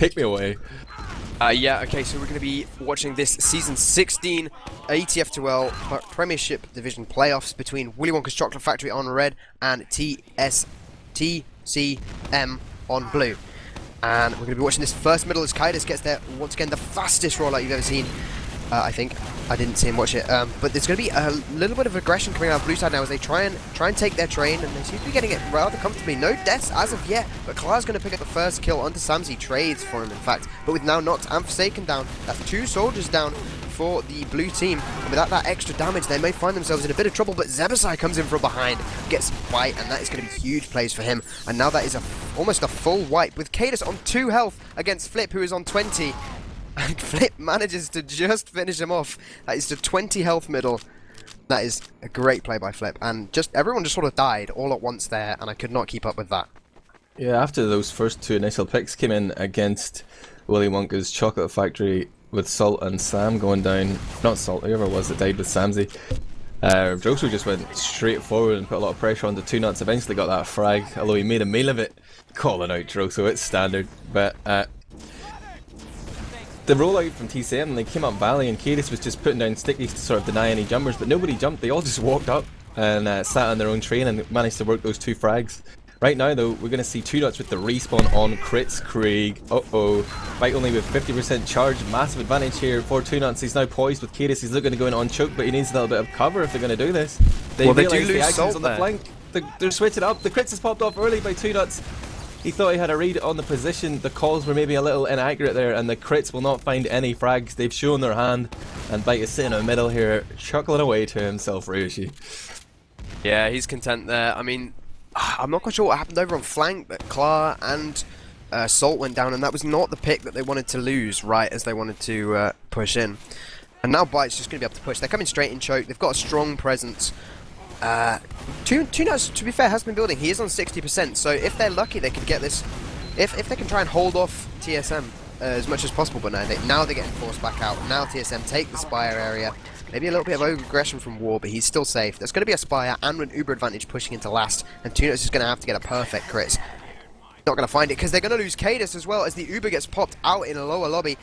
Take me away. Yeah, okay, so we're going to be watching this Season 16 ETF2L Premiership Division Playoffs between Willy Wonka's Chocolate Factory on red and See Emm on blue. And we're going to be watching this first middle as Kaitis gets there, once again, the fastest rollout you've ever seen. I think. I didn't see him watch it. But there's going to be a little bit of aggression coming out of blue side now as they try and take their train, and they seem to be getting it rather comfortably. No deaths as of yet, but Clar's going to pick up the first kill onto Samsy. Trades for him, in fact. But with now Noct and Forsaken down, that's 2 soldiers down for the blue team. And without that extra damage, they may find themselves in a bit of trouble, but Zebasai comes in from behind, gets a bite, and that is going to be huge plays for him. And now that is almost a full wipe, with Kaitis on 2 health against Flip, who is on 20. And Flip manages to just finish him off. That is the 20 health middle. That is a great play by Flip. And just everyone just sort of died all at once there, and I could not keep up with that. Yeah, after those first 2 initial picks came in against Willy Wonka's Chocolate Factory with Salt and Sam going down. Not Salt, whoever it was that died with Samsy. Droso just went straight forward and put a lot of pressure on the 2 nuts. Eventually got that frag, although he made a meal of it. Calling out Droso, it's standard. But the rollout from TCM, they came up Valley and Kaitis was just putting down stickies to sort of deny any jumpers, but nobody jumped. They all just walked up and sat on their own train and managed to work those 2 frags. Right now though, we're going to see 2 nuts with the respawn on crits. Craig, Fight only with 50% charge, massive advantage here for 2 nuts. He's now poised with Kaitis. He's looking to go in on choke, but he needs a little bit of cover if they're going to do this. They do lose the actions on the flank. They're switching up. The crits has popped off early by 2 nuts. He thought he had a read on the position. The calls were maybe a little inaccurate there, and the crits will not find any frags. They've shown their hand, and Bite is sitting in the middle here, chuckling away to himself, Ryushi. Yeah, he's content there. I mean, I'm not quite sure what happened over on flank, but Clar and Salt went down, and that was not the pick that they wanted to lose right as they wanted to push in. And now Bite's just going to be able to push. They're coming straight in choke. They've got a strong presence. Two nuts, to be fair, has been building. He is on 60%, so if they're lucky, they could get this. If they can try and hold off TSM as much as possible, but no, now they're getting forced back out. Now TSM take the Spire area. Maybe a little bit of over-aggression from War, but he's still safe. There's going to be a Spire and an Uber advantage pushing into last, and 2 nuts is going to have to get a perfect crit. Not going to find it, because they're going to lose Kaitis as well, as the Uber gets popped out in a lower lobby.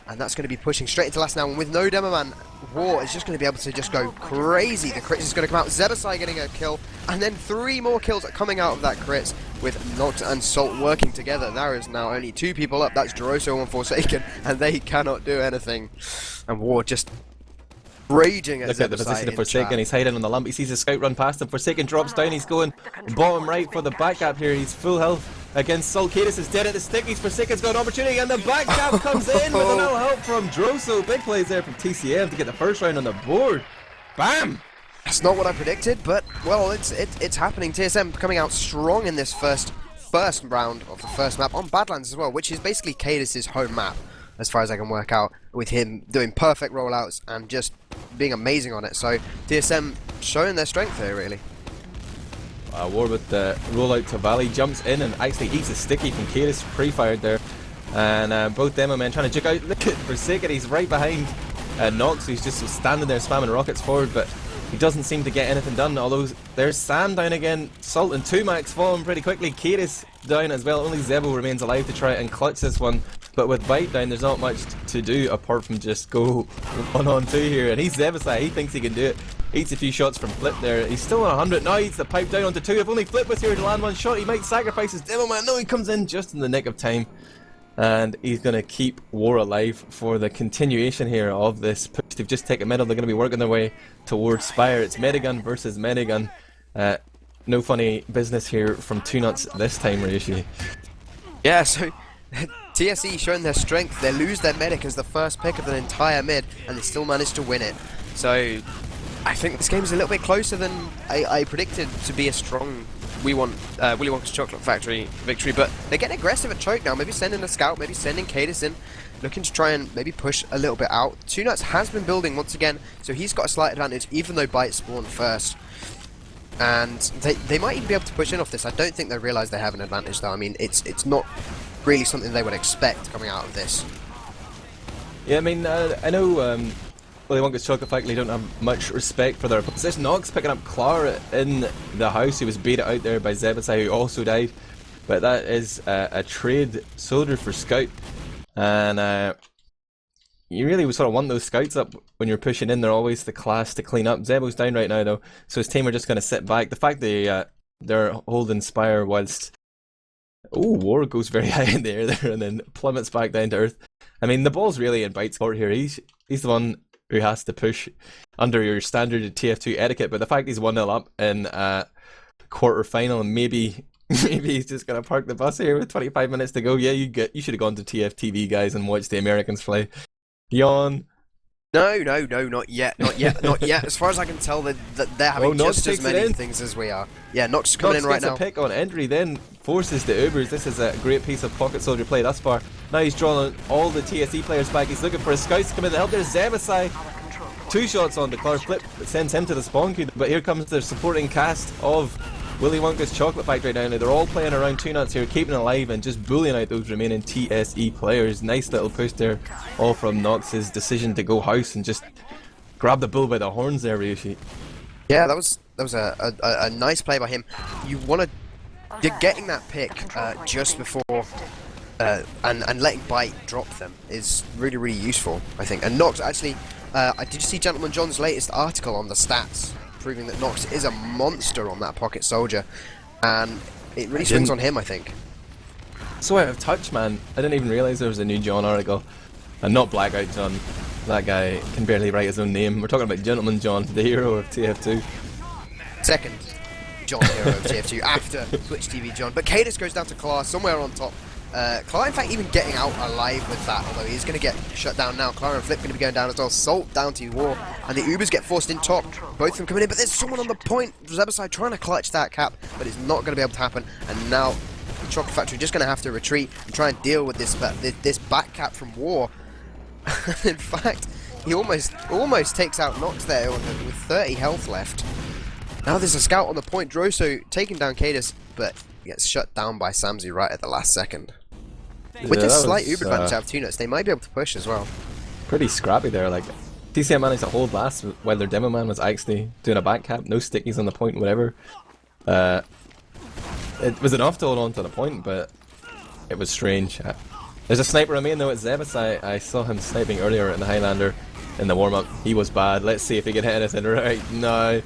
And that's going to be pushing straight into last now, and with no Demo Man, War is just going to be able to just go crazy. The crit is going to come out, Zebasai getting a kill, and then 3 more kills are coming out of that crit, with Noct and Salt working together. There is now only 2 people up, that's Droso and Forsaken, and they cannot do anything. And War just raging at Zebasai. Look at the position of Forsaken, he's hiding on the lump, he sees a scout run past him, Forsaken drops down, he's going bottom right for the back gap here, he's full health against Salt. Kaitis is dead at the stickies, Forsaken's got an opportunity, and the back gap comes in with a little help from Droso. Big plays there from TCM to get the first round on the board. Bam! That's not what I predicted, but, well, it's happening. TSM coming out strong in this first round of the first map on Badlands as well, which is basically Kaitis' home map, as far as I can work out, with him doing perfect rollouts and just being amazing on it. So TSM showing their strength here, really. War with the rollout to Valley, jumps in and actually eats a sticky from Kaitis, pre-fired there. And both demo men trying to juke out. Look at Forsaken, he's right behind Nox, who's just standing there spamming rockets forward, but he doesn't seem to get anything done. Although there's Sam down again, Salt and 2 max falling pretty quickly, Kaitis down as well. Only Zebo remains alive to try and clutch this one. But with Bite down, there's not much to do apart from just go 1-on-2 here. And he's Zebasai, he thinks he can do it. Eats a few shots from Flip there. He's still on 100. Now eats the pipe down onto 2. If only Flip was here to land 1 shot, he might sacrifice his demo man. No, he comes in just in the nick of time. And he's going to keep War alive for the continuation here of this push. They've just taken middle. They're going to be working their way towards Spire. It's Medigun versus Medigun. No funny business here from 2 nuts this time, Ryushi. Yeah, so TSE showing their strength. They lose their medic as the first pick of the entire mid, and they still manage to win it. So I think this game is a little bit closer than I predicted to be a strong Willy Wonka's Chocolate Factory victory, but they're getting aggressive at choke now, maybe sending a scout, maybe sending Kaitis in, looking to try and maybe push a little bit out. 2 nuts has been building once again, so he's got a slight advantage, even though Bite spawned first. And they might even be able to push in off this. I don't think they realise they have an advantage though. I mean, it's not really something they would expect coming out of this. Yeah, I mean, I know Willy Wonka's Chocolate Factory don't have much respect for their opposition. Nox picking up Clara in the house, who was baited out there by Zebasai, who also died. But that is a trade soldier for Scout. And you really sort of want those scouts up when you're pushing in. They're always the class to clean up. Zebo's down right now though, so his team are just going to sit back. The fact they're holding Spire whilst War goes very high in the air there and then plummets back down to earth. I mean, the ball's really in Byte's court here. He's the one who has to push under your standard TF2 etiquette, but the fact he's 1-0 up in quarter final, and maybe he's just gonna park the bus here with 25 minutes to go. Yeah, you should have gone to TFTV, guys, and watched the Americans play. Yawn. No, not yet, not yet. As far as I can tell, they're having just as many things as we are. Yeah, Nox coming in right now. Gets a pick on entry, then forces the Ubers. This is a great piece of pocket soldier play thus far. Now he's drawing all the TSE players back. He's looking for his scouts to come in to help. There's Zebasai. 2 shots on the Clark flip that sends him to the spawn queue. But here comes the supporting cast of Willy Wonka's Chocolate Factory down there. They're all playing around 2 nuts here, keeping it alive and just bullying out those remaining TSE players. Nice little push there, all from Nox's decision to go house and just grab the bull by the horns there, Ryushi. Yeah, that was a nice play by him. You're getting that pick just before and letting Byte drop them is really useful, I think. And Nox actually, did you see Gentleman John's latest article on the stats, proving that Nox is a monster on that pocket soldier, and it really swings on him, I think. So out of touch, man. I didn't even realise there was a new John article, and not Blackout John. That guy can barely write his own name. We're talking about Gentleman John, the hero of TF2. Second John hero of TF2 after Twitch TV John. But Cadis goes down to Klar somewhere on top. Klar, in fact, even getting out alive with that, although he's going to get shut down now. Klar and Flip going to be going down as well. Salt down to War, and the Ubers get forced in top. Both of them coming in, but there's someone on the point. Zebasai trying to clutch that cap, but it's not going to be able to happen. And now the Chocolate Factory just going to have to retreat and try and deal with this back cap from War. In fact, he almost takes out Nox there with 30 health left. Now there's a scout on the point. Droso taking down Cadis, but gets shut down by Samzy right at the last second. With this slight Uber advantage out of 2 nuts, they might be able to push as well. Pretty scrappy there. Like, TCM managed to hold last while their demo man was actually doing a back cap. No stickies on the point, whatever. It was enough to hold on to the point, but it was strange. There's a sniper on main though at Zebas. I saw him sniping earlier in the Highlander in the warm-up. He was bad. Let's see if he can hit anything right now.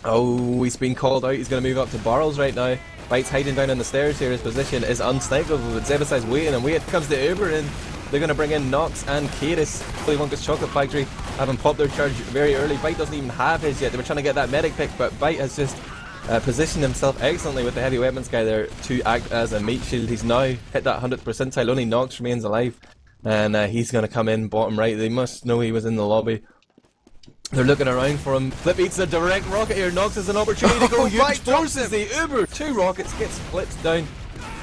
Oh, he's been called out. He's going to move up to barrels right now. Byte's hiding down on the stairs here. His position is unsnipeable, but Zebasai's waiting and waiting. Comes the Uber in. They're going to bring in Nox and Cadis. Willy Wonka's Chocolate Factory having popped their charge very early. Byte doesn't even have his yet. They were trying to get that medic pick, but Byte has just positioned himself excellently with the heavy weapons guy there to act as a mate shield. He's now hit that 100th percentile. Only Nox remains alive, and he's going to come in bottom right. They must know he was in the lobby. They're looking around for him. Flip eats a direct rocket here. Nox has an opportunity to go huge. Forces the Uber. 2 rockets, gets flipped down.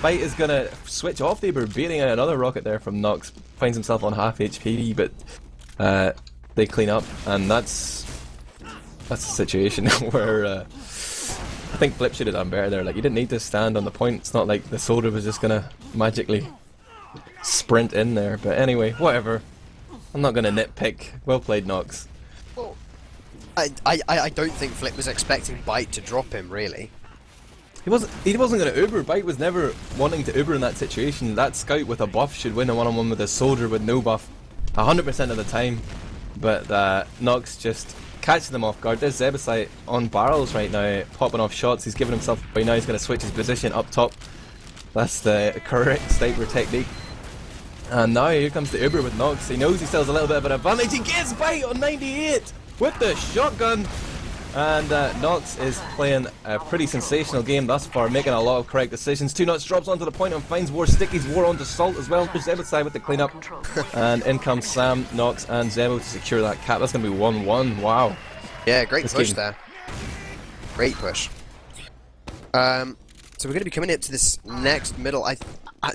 Byte is going to switch off the Uber, baiting out another rocket there from Nox. Finds himself on half HP, but they clean up, and that's a situation where I think Flip should have done better there. Like, you didn't need to stand on the point. It's not like the soldier was just going to magically sprint in there. But anyway, whatever. I'm not going to nitpick. Well played, Nox. Well, I don't think Flip was expecting Byte to drop him, really. He wasn't going to Uber. Byte was never wanting to Uber in that situation. That scout with a buff should win a one-on-one with a soldier with no buff 100% of the time. But Nox just catches them off guard. There's Zebasai on barrels right now, popping off shots. He's giving himself away now. He's going to switch his position up top. That's the correct sniper technique. And now here comes the Uber with Nox. He knows he still has a little bit of an advantage. He gets Byte on 98 with the shotgun. And Nox is playing a pretty sensational game thus far, making a lot of correct decisions. 2 nuts drops onto the point and finds War stickies. War onto Salt as well. Zebasai with the cleanup. And in comes Sam, Nox and Zebo to secure that cap. That's going to be 1-1. Wow. Yeah, great push there. Great push. So we're going to be coming into this next middle.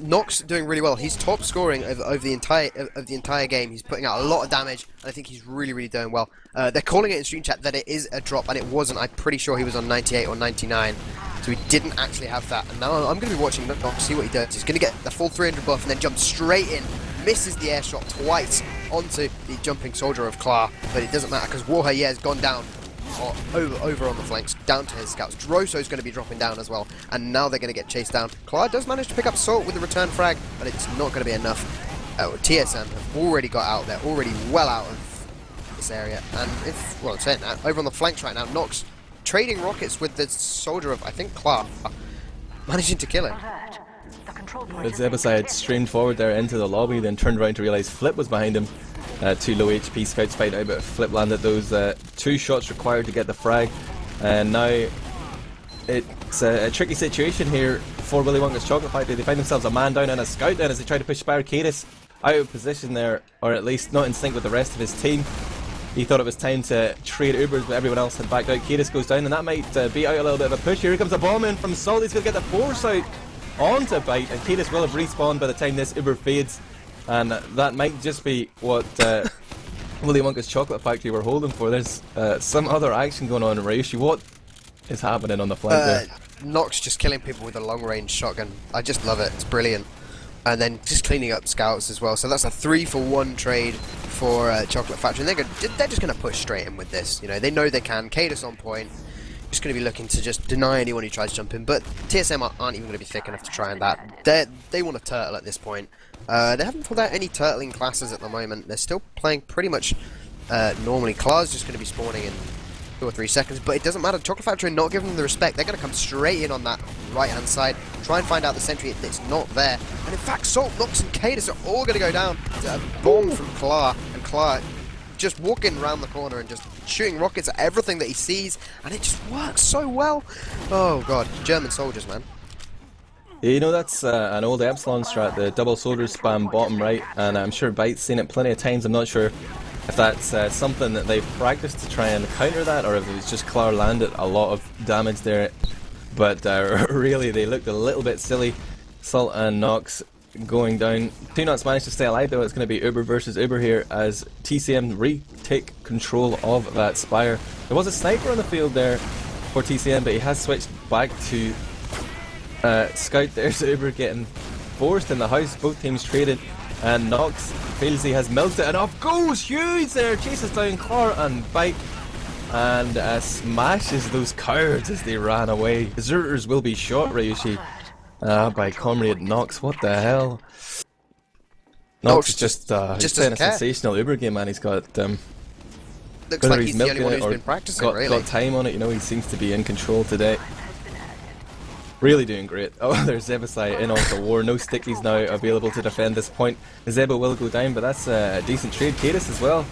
Nox doing really well. He's top scoring over the entire game. He's putting out a lot of damage, and I think he's really doing well. They're calling it in stream chat that it is a drop, and it wasn't. I'm pretty sure he was on 98 or 99, so he didn't actually have that. And now I'm going to be watching Nox, see what he does. He's going to get the full 300 buff and then jump straight in. Misses the air shot twice onto the jumping soldier of Klar, but it doesn't matter because Warhaye has gone down. Over on the flanks, down to his scouts. Droso's going to be dropping down as well, and now they're going to get chased down. Klar does manage to pick up Salt with the return frag, but it's not going to be enough. TSM have already got out there, already well out of this area. And if, well, saying that, over on the flanks right now, Nox trading rockets with the soldier of, I think, Clark, managing to kill him. Zebasai had streamed forward there into the lobby, then turned around to realise Flip was behind him. 2 low HP scouts fight out, but Flip landed those 2 shots required to get the frag. And now it's a tricky situation here for Willy Wonka's Chocolate Factory. They find themselves a man down and a scout down as they try to push Barricadus out of position there, or at least not in sync with the rest of his team. He thought it was time to trade Ubers, but everyone else had backed out. Cadis goes down, and that might beat out a little bit of a push. Here comes a bomb in from Salt. He's going to get the force out onto Bite, and Cadis will have respawned by the time this Uber fades. And that might just be what Willy Wonka's Chocolate Factory were holding for. There's some other action going on in Ryushi. What is happening on the flank there? Nox just killing people with a long-range shotgun. I just love it. It's brilliant. And then just cleaning up scouts as well. So that's a 3-for-1 trade for Chocolate Factory. And they're just going to push straight in with this. You know, they know they can. Cadis on point. Just going to be looking to just deny anyone who tries to jump in. But TSM aren't even going to be thick enough to try and that. They want a turtle at this point. They haven't pulled out any turtling classes at the moment. They're still playing pretty much normally. Clar's just going to be spawning in 2 or 3 seconds, but it doesn't matter. Chocolate Factory are not giving them the respect. They're going to come straight in on that right-hand side, try and find out the sentry. It's not there. And in fact, Salt, Nox, and Cadis are all going to go down. A bomb from Clar, and Clar just walking around the corner and just shooting rockets at everything that he sees, and it just works so well. Oh god, German soldiers, man. You know, that's an old Epsilon strat, the double soldier spam bottom right, and I'm sure Bite's seen it plenty of times. I'm not sure if that's something that they've practiced to try and counter that, or if it was just Clar landed a lot of damage there. But really, they looked a little bit silly. Salt and Nox going down. 2 Nuts managed to stay alive though. It's going to be Uber versus Uber here as TCM retake control of that Spire. There was a sniper on the field there for TCM, but he has switched back to Scout. There's Uber getting forced in the house. Both teams traded, and Nox feels he has milked it, and off goes Hughes there, chases down Clar and Bite, and smashes those cowards as they ran away. Deserters will be shot, Ryushi, by Comrade Nox. What the hell? Nox is just playing a sensational Uber game, man. He's got looks like he's the only one who's been practicing, got time on it, you know. He seems to be in control today. Really doing great. Oh, there's Zebasai in on the war. No stickies now available to defend this point. Zeba will go down, but that's a decent trade. Cadis as well.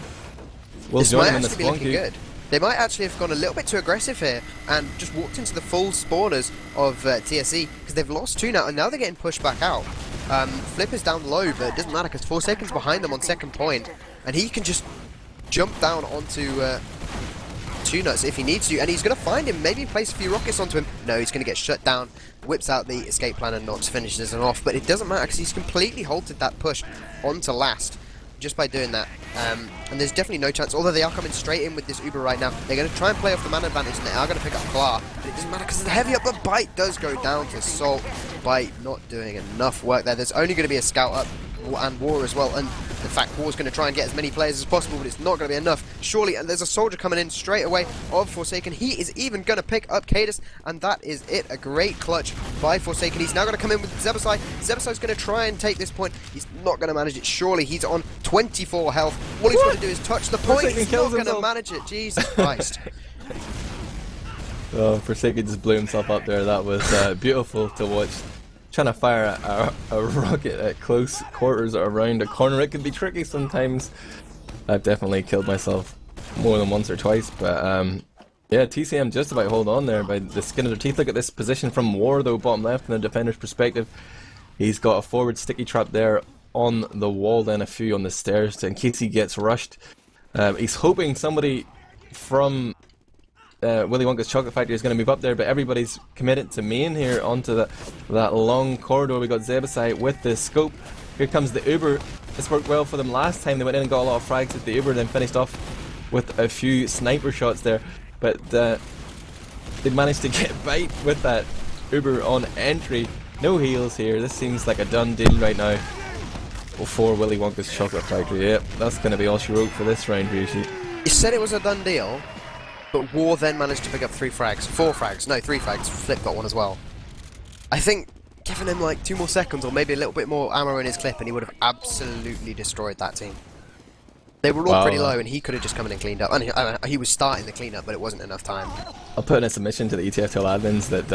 We'll join him in the spawn queue. Good. They might actually have gone a little bit too aggressive here and just walked into the full spawners of TSE, because they've lost 2 now, and now they're getting pushed back out. Flip is down low, but it doesn't matter because Forsaken's behind them on second point, and he can just jump down onto 2 Nuts if he needs to, and he's going to find him, maybe place a few rockets onto him. No, he's going to get shut down, whips out the escape plan, and Nox finishes him off, but it doesn't matter because he's completely halted that push onto last just by doing that. And there's definitely no chance, although they are coming straight in with this Uber right now. They're going to try and play off the man advantage, and they are going to pick up Clar, but it doesn't matter because the heavy up, but Bite does go down to Salt. Bite not doing enough work there. There's only going to be a scout up and War as well, and in fact War's going to try and get as many players as possible, but it's not going to be enough, surely. And there's a soldier coming in straight away of Forsaken. He is even going to pick up Cadis, and that is it. A great clutch by Forsaken. He's now going to come in with Zebasai. Zebasai's going to try and take this point. He's not going to manage it, surely. He's on 24 health. All he's going to do is touch the point. He's not going to manage it. Jesus Christ. Oh, Forsaken just blew himself up there. That was beautiful to watch. Trying to fire a rocket at close quarters or around a corner, it can be tricky sometimes. I've definitely killed myself more than once or twice, but yeah, TCM just about hold on there by the skin of their teeth. Look at this position from War though, bottom left from the defender's perspective. He's got a forward sticky trap there on the wall, then a few on the stairs in case he gets rushed. He's hoping somebody from Willy Wonka's Chocolate Factory is going to move up there, but everybody's committed to main here onto that long corridor. We got Zebasai with the scope. Here comes the Uber. This worked well for them last time. They went in and got a lot of frags with the Uber, then finished off with a few sniper shots there. But they managed to get Bite with that Uber on entry. No heals here. This seems like a done deal right now for Willy Wonka's Chocolate Factory. Yep, that's going to be all she wrote for this round, Ryushi. You said it was a done deal, but War then managed to pick up 3 frags. 4 frags. No, 3 frags. Flip got one as well. I think given him like 2 more seconds or maybe a little bit more ammo in his clip, and he would have absolutely destroyed that team. They were all pretty low, and he could have just come in and cleaned up. And he was starting the cleanup, but it wasn't enough time. I'll put in a submission to the ETF2L admins that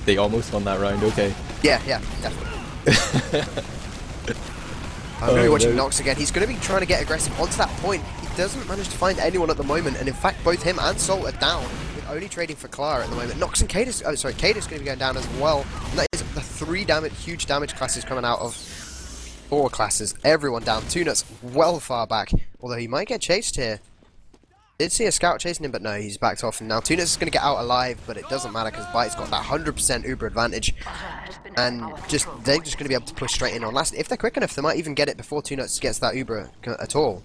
they almost won that round. Okay. Yeah, definitely. I'm going to be watching Nox again. He's going to be trying to get aggressive onto that point. He doesn't manage to find anyone at the moment, and in fact, both him and Salt are down, with only trading for Clara at the moment. Nox and Cadis, Cadis going to be going down as well. And that is the 3 huge damage classes coming out of 4 classes. Everyone down. Tunuts well far back, although he might get chased here. Did see a scout chasing him, but no, he's backed off. And now Tunuts is going to get out alive, but it doesn't matter because Bite's got that 100% Uber advantage. And they're just going to be able to push straight in on last. If they're quick enough, they might even get it before Tunuts gets that Uber at all.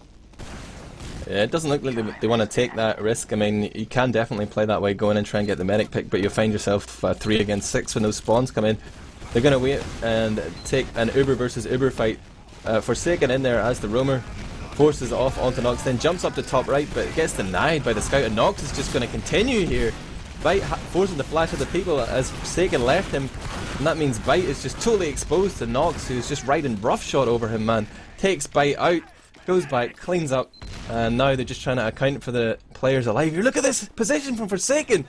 Yeah, it doesn't look like they want to take that risk. I mean, you can definitely play that way, go in and try and get the medic pick, but you'll find yourself 3 against 6 when those spawns come in. They're going to wait and take an Uber versus Uber fight. Forsaken in there as the roamer. Forces off onto Nox, then jumps up to top right, but it gets denied by the scout, and Nox is just going to continue here. Bite forcing the flash of the people as Forsaken left him, and that means Bite is just totally exposed to Nox, who's just riding roughshod over him, man. Takes Bite out, goes back, cleans up, and now they're just trying to account for the players alive here. Look at this position from Forsaken!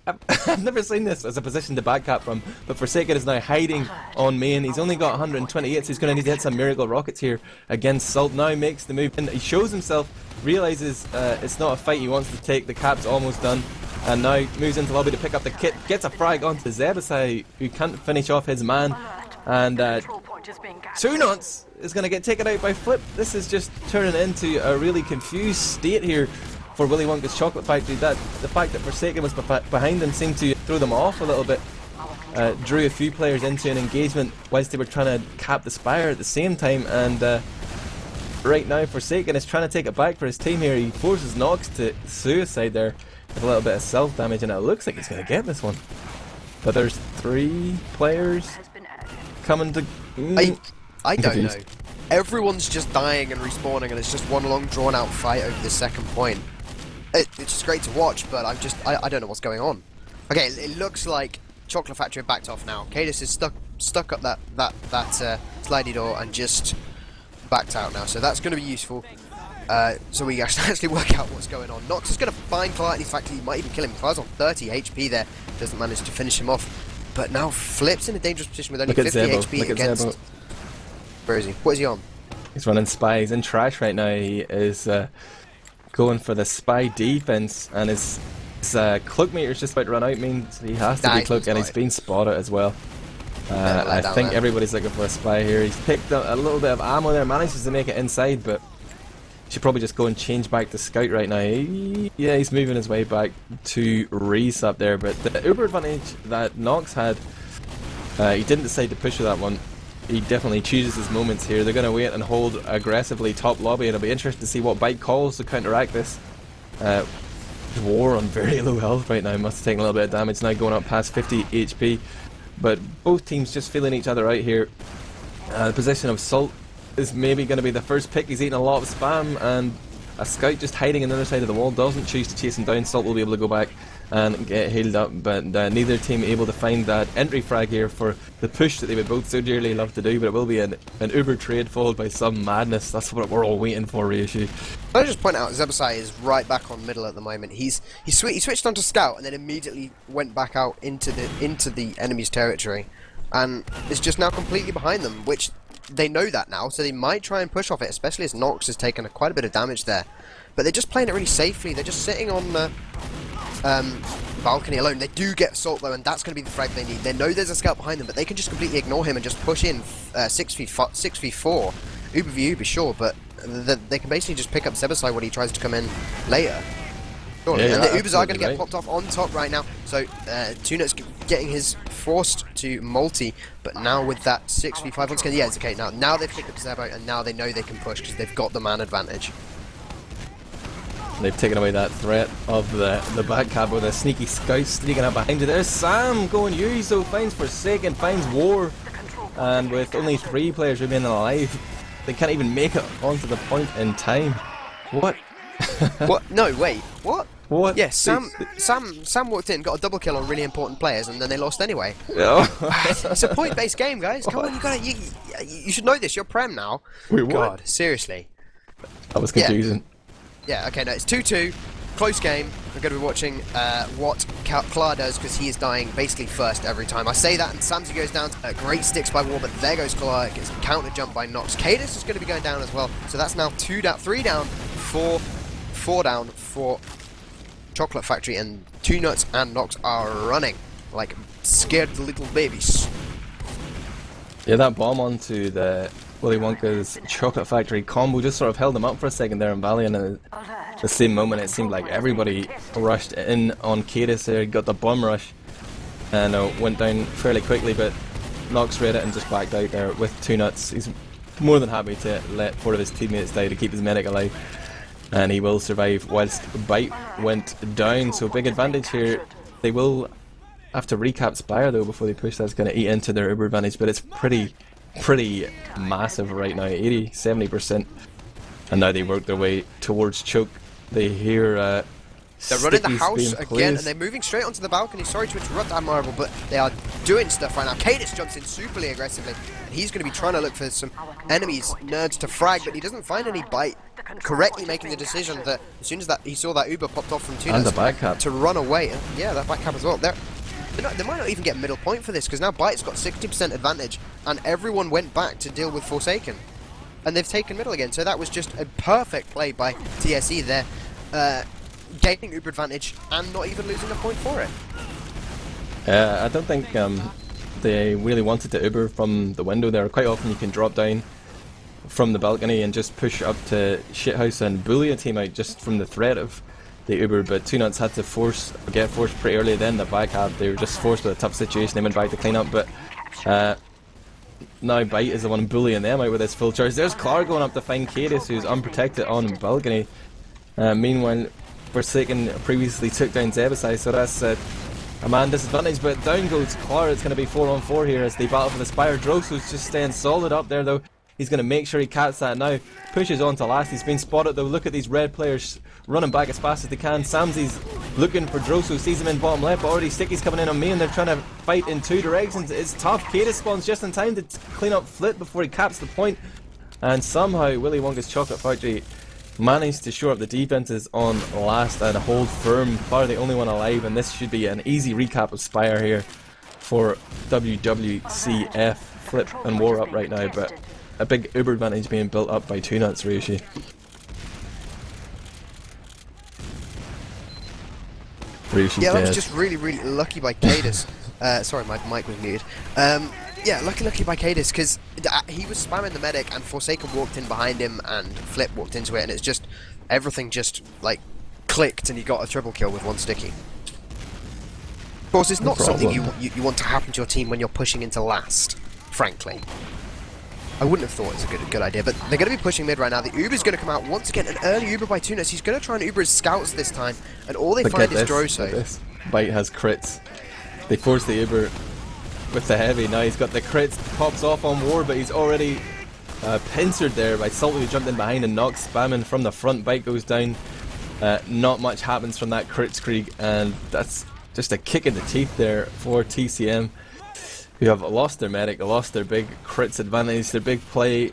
I've never seen this as a position to backcap from, but Forsaken is now hiding on main. He's only got 128, so he's going to need to hit some miracle rockets here against Salt. Now makes the move, and he shows himself, realizes it's not a fight he wants to take. The cap's almost done, and now moves into lobby to pick up the kit. Gets a frag onto Zebasai, who can't finish off his man, and Tunuts is going to get taken out by Flip. This is just turning into a really confused state here for Willy Wonka's Chocolate Factory. That the fact that Forsaken was behind them seemed to throw them off a little bit. Drew a few players into an engagement whilst they were trying to cap the Spire at the same time, and right now Forsaken is trying to take it back for his team here. He forces Nox to suicide there with a little bit of self damage, and it looks like he's going to get this one. But there's 3 players coming to... I don't know. Everyone's just dying and respawning, and it's just one long drawn out fight over the second point. It's just great to watch, but I don't know what's going on. Okay, it looks like Chocolate Factory have backed off now. Cadis is stuck up that slidey door and just backed out now, so that's going to be useful. So we actually work out what's going on. Nox is going to find Clark, and in fact he might even kill him. Clark's on 30 HP there, doesn't manage to finish him off, but now Flip's in a dangerous position with only 50 HP against... Where is he? What is he on? He's running Spy. He's in trash right now. He is going for the Spy defense, and his cloak meter's just about to run out. Means he has to be cloak, and he's been spotted as well. I think everybody's looking for a Spy here. He's picked up a little bit of ammo there, manages to make it inside, but should probably just go and change back to Scout right now. Yeah, he's moving his way back to Reese up there, but the Uber advantage that Nox had, he didn't decide to push for that one. He definitely chooses his moments here. They're going to wait and hold aggressively top lobby, and it'll be interesting to see what Bite calls to counteract this. War on very low health right now, must have taken a little bit of damage, now going up past 50 HP. But both teams just feeling each other out here. The position of Salt is maybe going to be the first pick. He's eating a lot of spam, and a Scout just hiding on the other side of the wall doesn't choose to chase him down. Salt will be able to go back and get healed up, but neither team able to find that entry frag here for the push that they would both so dearly love to do, but it will be an Uber trade followed by some madness. That's what we're all waiting for, Ryushi. I'll just point out Zebasai is right back on middle at the moment. He switched onto Scout and then immediately went back out into the enemy's territory, and is just now completely behind them, which they know that now, so they might try and push off it, especially as Nox has taken quite a bit of damage there. But they're just playing it really safely. They're just sitting on the balcony alone. They do get Salt though, and that's going to be the frag they need. They know there's a scout behind them, but they can just completely ignore him and just push in 6v4. Uber v Uber, sure, but they can basically just pick up Zebasai when he tries to come in later. Sure. Yeah, and the Ubers are going to get popped off on top right now. So Tunut's getting his forced to multi, but now with that 6v5 once again, yeah, it's okay. Now they've picked up Zebo, and now they know they can push because they've got the man advantage. They've taken away that threat of the back cab with a sneaky scout sneaking up behind you. There's Sam going Yuzo, finds Forsaken, finds War, and with only 3 players remaining alive, they can't even make it onto the point in time. What? What? No, wait. What? What? Yeah, Sam walked in, got a double kill on really important players, and then they lost anyway. Yeah. It's a point-based game, guys. Come on, you should know this. You're Prem now. Wait, what? God, seriously. That was confusing. Yeah, okay, no, it's 2-2. Close game. We're going to be watching what Klar does, because he is dying basically first every time. I say that, and Samsy goes down. Great sticks by War, but there goes Klar. Gets counter jump by Nox. Cadis is going to be going down as well. So that's now 3 down, 4 down for Chocolate Factory, and 2 Nuts and Nox are running like scared little babies. Yeah, that bomb onto the Willy Wonka's Chocolate Factory combo just sort of held him up for a second there in Valley, and at the same moment it seemed like everybody rushed in on Cadis there. He got the bomb rush and went down fairly quickly, but Nox read it and just backed out there with 2 Nuts. He's more than happy to let 4 of his teammates die to keep his medic alive, and he will survive whilst Bite went down, so big advantage here. They will have to recap Spire though before they push. That's going to eat into their Uber advantage, but it's pretty massive right now, 70%. And now they work their way towards Choke. They hear they're running the house again, and they're moving straight onto the balcony. Sorry to interrupt, Admirable, but they are doing stuff right now. Cadis jumps in superly aggressively, and he's going to be trying to look for some enemies, nerds to frag, but he doesn't find any. Bite correctly making the decision that as soon as he saw that Uber popped off from 2 and the back cap to run away. And yeah, that back cap as well. They might not even get middle point for this, because now Bite's got 60% advantage, and everyone went back to deal with Forsaken. And they've taken middle again, so that was just a perfect play by TSE there, gaining Uber advantage and not even losing a point for it. I don't think they really wanted to Uber from the window there. Quite often you can drop down from the balcony and just push up to Shithouse and bully a team out just from the threat of the Uber, but 2 Nuts had to get forced pretty early. Then the back half, they were just forced with a tough situation. They went back to clean up, but now Bite is the one bullying them out with his full charge. There's Klar going up to find Cadis, who's unprotected on balcony. Meanwhile, Forsaken previously took down Zebasai, so that's a man disadvantage, but down goes Klar. It's going to be 4-on-4 here as they battle for the Spire. Droso's just staying solid up there though. He's going to make sure he caps that now. Pushes on to last. He's been spotted though. Look at these red players running back as fast as they can. Samsy's looking for Droso. Sees him in bottom left. But already Sticky's coming in on me, and they're trying to fight in 2 directions. It's tough. Cadis spawns just in time to clean up Flip before he caps the point. And somehow Willy Wonka's Chocolate Factory managed to shore up the defenses on last and hold firm. Far the only one alive, and this should be an easy recap of Spire here for WWCF. Flip and War up right now, but a big Uber advantage being built up by 2 Nuts, Ryushi. Yeah, that was just really lucky by Cadis. Sorry, my mic was muted. Yeah, lucky by Cadis, because he was spamming the medic, and Forsaken walked in behind him, and Flip walked into it, and it's just everything just like clicked, and he got a triple kill with 1 sticky. Of course, it's not something you want to happen to your team when you're pushing into last, frankly. I wouldn't have thought it's a good idea, but they're going to be pushing mid right now. The Uber's going to come out once again. An early Uber by 2 Nuts. He's going to try and Uber his scouts this time, and all they find is Droso. Bite has crits. They force the Uber with the heavy. Now he's got the crits. Pops off on War, but he's already pincered there by Salty, who jumped in behind, and Nox spamming from the front. Bite goes down. Not much happens from that crit streak, and that's just a kick in the teeth there for TCM, who have lost their medic, lost their big crits advantage, their big play.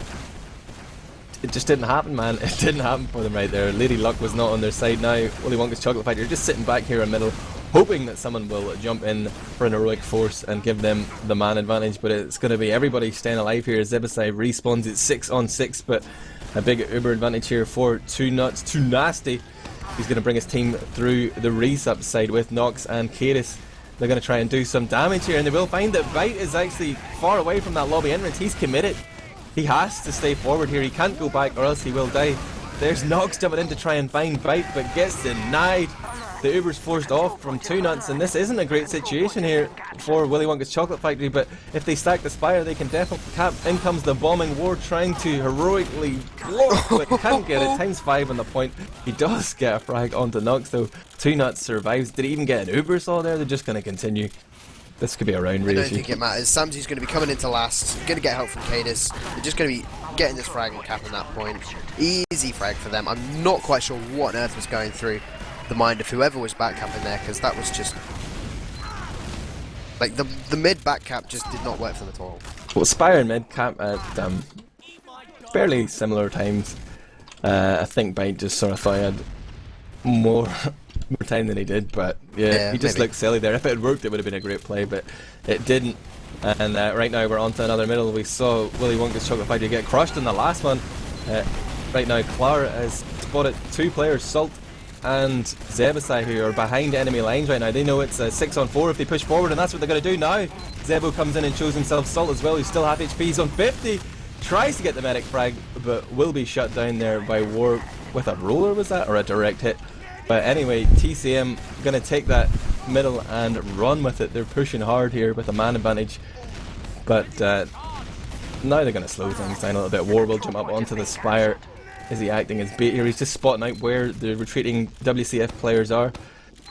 It just didn't happen, man. It didn't happen for them right there. Lady Luck was not on their side now. Willy Wonka's Chocolate Factory just sitting back here in middle, hoping that someone will jump in for an heroic force and give them the man advantage, but it's going to be everybody staying alive here. Zebasai respawns. It's 6-on-6, but a big Uber advantage here for 2 Nuts. Too nasty. He's going to bring his team through the resup side with Nox and Cadis. They're going to try and do some damage here, and they will find that Bite is actually far away from that lobby entrance. He's committed. He has to stay forward here. He can't go back or else he will die. There's Nox jumping in to try and find Bite, but gets denied. The Uber's forced off from 2 Nuts, and this isn't a great situation here for Willy Wonka's Chocolate Factory, but if they stack the Spire, they can definitely cap. In comes the bombing War, trying to heroically block, but can't get it. ×5 on the point. He does get a frag onto Nox, though. 2 Nuts survives. Did he even get an Uber saw there? They're just going to continue. This could be a round, really. I don't think it matters. Samsy's going to be coming into last, going to get help from Cadis. They're just going to be getting this frag and capping that point. Easy frag for them. I'm not quite sure what on earth was going through the mind of whoever was backcapping there, because that was just like the mid backcap just did not work for them at all. Well, Spire and mid cap at fairly similar times. I think Byte just sort of thought he had more time than he did, but yeah, he just looked silly there. If it had worked, it would have been a great play, but it didn't. And right now we're on to another middle. We saw Willy Wonka's Chocolate Factory get crushed in the last one. Right now Clara has spotted 2 players, Salt and Zebasai, who are behind enemy lines right now. They know it's a 6-on-4 if they push forward, and that's what they're going to do now. Zebo comes in and shows himself. Salt as well, who's still half HP. He's on 50. Tries to get the medic frag, but will be shut down there by War with a roller, was that? Or a direct hit. But anyway, TCM going to take that middle and run with it. They're pushing hard here with a man advantage. But now they're going to slow things down a little bit. War will jump up onto the Spire. Is he acting as bait here? He's just spotting out where the retreating WCF players are.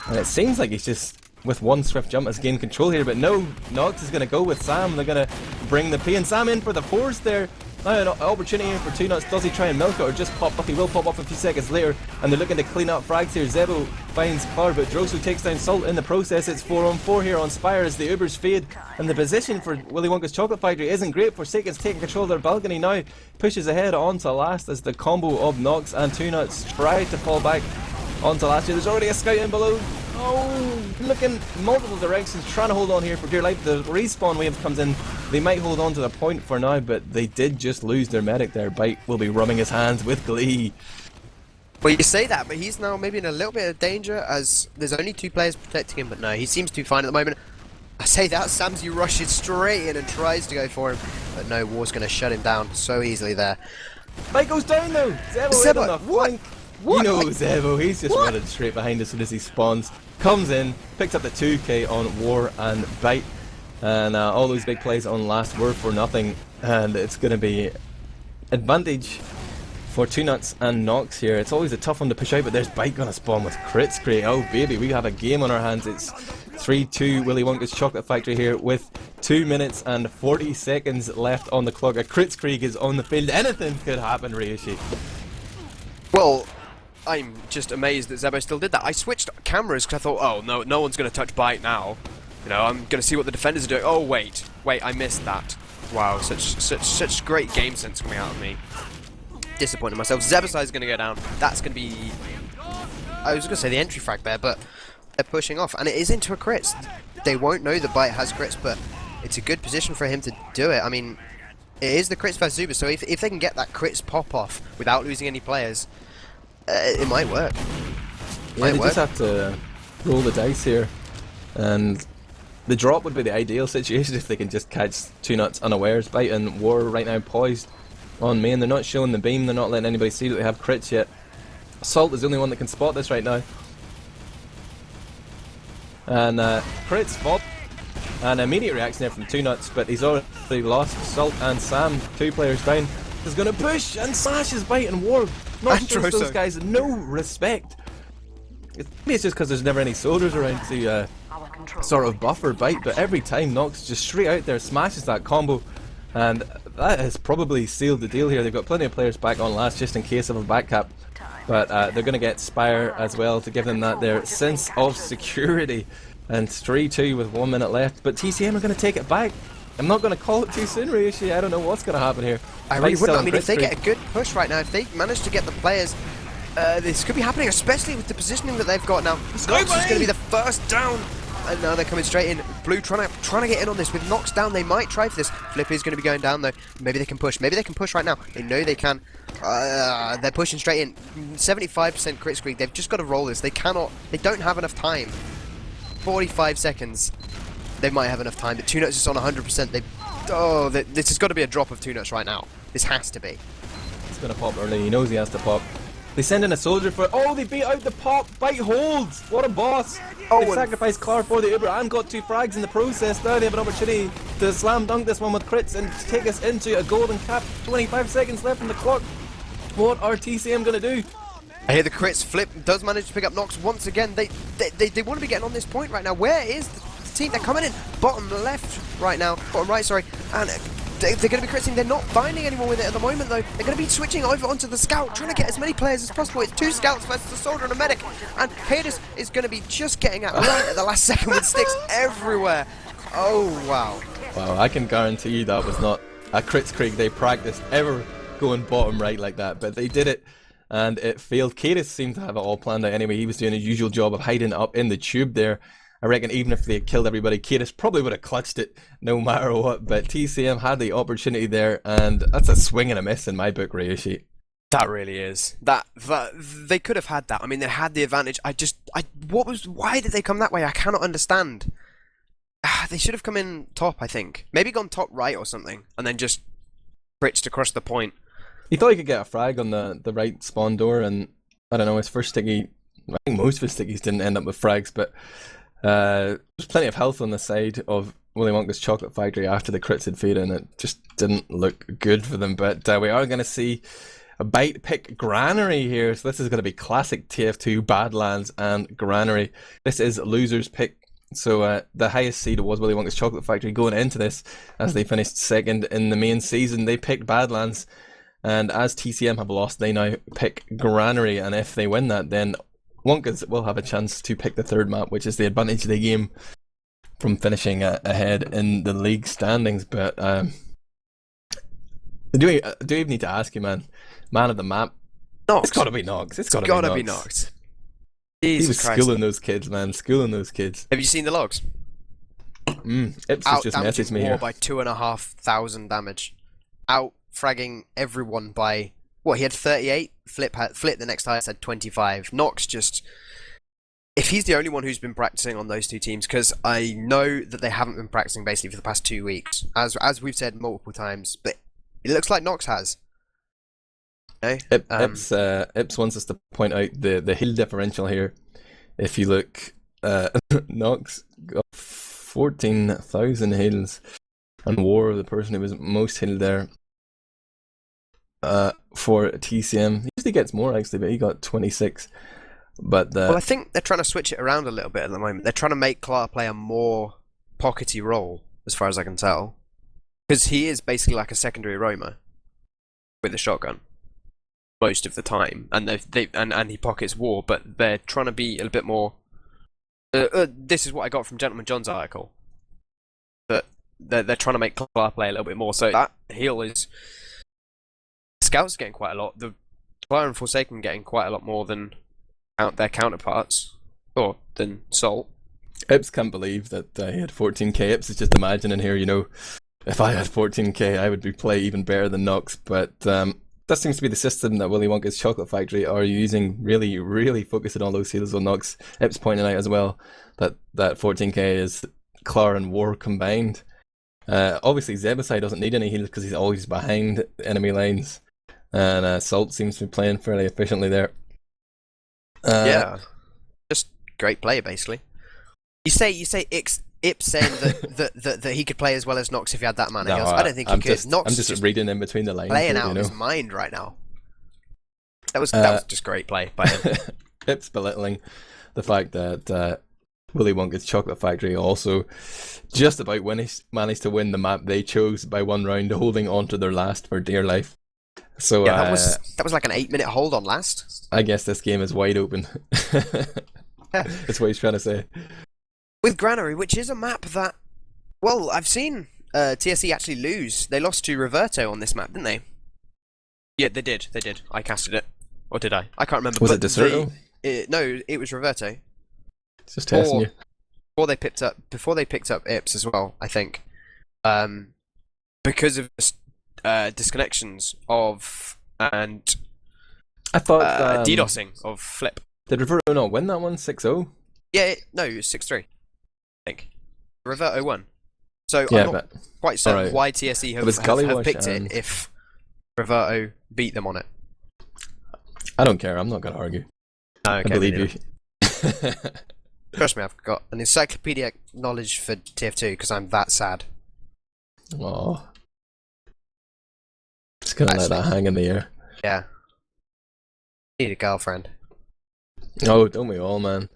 And it seems like he's just, with one swift jump, has gained control here. But no, Nox is going to go with Sam. They're going to bring the P, and Sam in for the force there. Now an opportunity here for 2nuts. Does he try and milk it or just pop up? He will pop up a few seconds later, and they're looking to clean up frags here. Zebo finds Clara, but Drosu takes down Salt in the process. It's 4-on-4 here on Spire as the Ubers fade, and the position for Willy Wonka's Chocolate Factory isn't great. Forsaken's taking control of their balcony now, pushes ahead onto last as the combo of Nox and 2nuts try to fall back onto last year. There's already a scout in below. Oh, looking multiple directions, trying to hold on here for dear life. The respawn wave comes in. They might hold on to the point for now, but they did just lose their medic there. Byte will be rubbing his hands with glee. Well, you say that, but he's now maybe in a little bit of danger as there's only 2 players protecting him, but no, he seems to be fine at the moment. I say that, Samsy rushes straight in and tries to go for him, but no, War's going to shut him down so easily there. Byte goes down though! Zebo on the flank. What? You know Zebo, he's just running straight behind as soon as he spawns. Comes in, picks up the 2k on War and Byte, and all those big plays on last were for nothing, and it's going to be advantage for 2nuts and Nox here. It's always a tough one to push out, but there's Byte going to spawn with crit spray. Oh baby, we have a game on our hands. It's 3-2 Willy Wonka's Chocolate Factory here with 2 minutes and 40 seconds left on the clock. A crit Krieg is on the field. Anything could happen, Ryushi. Well, I'm just amazed that Zebo still did that. I switched cameras because I thought, oh no, no one's going to touch Byte now. You know, I'm going to see what the defenders are doing. Oh wait, I missed that. Wow, such great game sense coming out of me. Disappointed myself. Zebasai is going to go down. That's going to be, I was going to say the entry frag there, but they're pushing off, and it is into a crits. They won't know that Byte has crits, but it's a good position for him to do it. I mean, it is the crits versus Zuba, so if they can get that crits pop off without losing any players, it might work. Yeah, they just have to roll the dice here, and the drop would be the ideal situation if they can just catch 2nuts unawares. Byte and War right now poised on main. They're not showing the beam, they're not letting anybody see that they have crits yet. Assault is the only one that can spot this right now. And crits fall. An immediate reaction there from 2nuts, but he's already lost. Salt and Sam, 2 players down, is going to push and smashes Byte and War. Not shows those guys no respect. Maybe it's just because there's never any soldiers around to sort of buffer Byte, but every time Nox just straight out there smashes that combo, and that has probably sealed the deal here. They've got plenty of players back on last just in case of a back cap, but they're going to get Spire as well to give them that their sense of security. And 3-2 with 1 minute left, but TCM are going to take it back. I'm not going to call it too soon, Ryushi. I don't know what's going to happen here. I really wouldn't. I mean, if they get a good push right now, if they manage to get the players, this could be happening, especially with the positioning that they've got now. Nox is going to be the first down, and now they're coming straight in. Blue trying to get in on this. With Nox down, they might try for this. Flip is going to be going down though. Maybe they can push. Maybe they can push right now. They know they can. They're pushing straight in. 75% crit squeak. They've just got to roll this. They cannot. They don't have enough time. 45 seconds. They might have enough time, but 2nuts is on 100%. This has got to be a drop of 2nuts right now. This has to be. It's going to pop early. He knows he has to pop. They send in a soldier for it. Oh, they beat out the pop. Byte holds. What a boss. Oh, they sacrificed Clara for the Uber and got 2 frags in the process. Now they have an opportunity to slam dunk this one with crits and take us into a golden cap. 25 seconds left on the clock. What are TCM going to do? I hear the crits. Flip does manage to pick up Nox once again. They want to be getting on this point right now. Where is the team? They're coming in bottom left right now. Bottom right, sorry. And they're going to be criticizing. They're not binding anyone with it at the moment, though. They're going to be switching over onto the scout, trying to get as many players as possible. It's 2 scouts versus a soldier and a medic, and Cadis is going to be just getting out right at the last second with sticks everywhere. Oh, wow. Wow, I can guarantee you that was not a Crits Creek they practiced ever going bottom right like that, but they did it, and it failed. Cadis seemed to have it all planned out anyway. He was doing his usual job of hiding up in the tube there. I reckon even if they had killed everybody, Cadis probably would have clutched it no matter what, but TCM had the opportunity there, and that's a swing and a miss in my book, Ryushi. That really is. That they could have had that. I mean, they had the advantage. Why did they come that way? I cannot understand. They should have come in top, I think. Maybe gone top right or something, and then just bridged across the point. He thought he could get a frag on the right spawn door, and I don't know, his first sticky, I think most of his stickies didn't end up with frags, but there's plenty of health on the side of Willy Wonka's Chocolate Factory after the crits had faded, and it just didn't look good for them. But we are going to see a bite pick Granary here, so this is going to be classic TF2 Badlands and Granary. This is loser's pick. So the highest seed was Willy Wonka's Chocolate Factory going into this, as they finished second in the main season. They picked Badlands, and as TCM have lost, they now pick Granary, and if they win that, then Wonkas will have a chance to pick the third map, which is the advantage they gain from finishing ahead in the league standings. But do we even need to ask you, man of the map? Nox. It's got to be Nox. It's got to be Nox. He was schooling those kids, man. Schooling those kids. Have you seen the logs? Ips has just messaged me here. By 2,500 damage. Out fragging everyone by what? He had 38. Flip the next highest had 25. Nox just. If he's the only one who's been practicing on those two teams, because I know that they haven't been practicing basically for the past 2 weeks, as we've said multiple times, but it looks like Nox has. Okay. Ips wants us to point out the heal differential here. If you look, Nox got 14,000 heals, and War, the person who was most healed there, for TCM. He usually gets more actually, but he got 26. But well, I think they're trying to switch it around a little bit at the moment. They're trying to make Clark play a more pockety role, as far as I can tell, because he is basically like a secondary roamer with a shotgun most of the time, and he pockets War, but they're trying to be a little bit more. This is what I got from Gentleman John's article. That they're trying to make Clark play a little bit more. So that heal is Scouts getting quite a lot. The Clark and Forsaken getting quite a lot more than their counterparts, or than Salt. Ips can't believe that he had 14k. Ips is just imagining here, you know, if I had 14k, I would be play even better than Nox. But that seems to be the system that Willy Wonka's Chocolate Factory are using, really focusing on those heals on Nox. Ips pointing out as well that 14k is Clar and War combined. Obviously Zebasai doesn't need any heals because he's always behind enemy lines, and Salt seems to be playing fairly efficiently there. Yeah, just great play basically. You say Ips saying that he could play as well as Nox if he had that mana. No, I don't think he could. Nox, I'm just reading in between the lines. Playing here, out you know? his mind right now. That was just great play by him. Ips belittling the fact that Willy Wonka's Chocolate Factory also just about managed to win the map they chose by 1 round, holding on to their last for dear life. So yeah, that was like an 8-minute hold on last. I guess this game is wide open. That's what he's trying to say. With Granary, which is a map that, well, I've seen TSE actually lose. They lost to Reverto on this map, didn't they? Yeah, they did. I casted it. Or did I? I can't remember. Was it Deserto? No, it was Reverto. Just testing you. Before they picked up Ips as well, I think. Because of disconnections of and I thought DDoSing of Flip. Did Reverto not win that one 6-0? Yeah, no, it was 6-3. I think Reverto won. So yeah, I'm not quite certain why TSE have picked it if Reverto beat them on it. I don't care. I'm not going to argue. Oh, okay, I believe you. Trust me, I've got an encyclopedic knowledge for TF2 because I'm that sad. Oh, just gonna let that hang in the air. Yeah. Need a girlfriend. Oh, don't we all, man?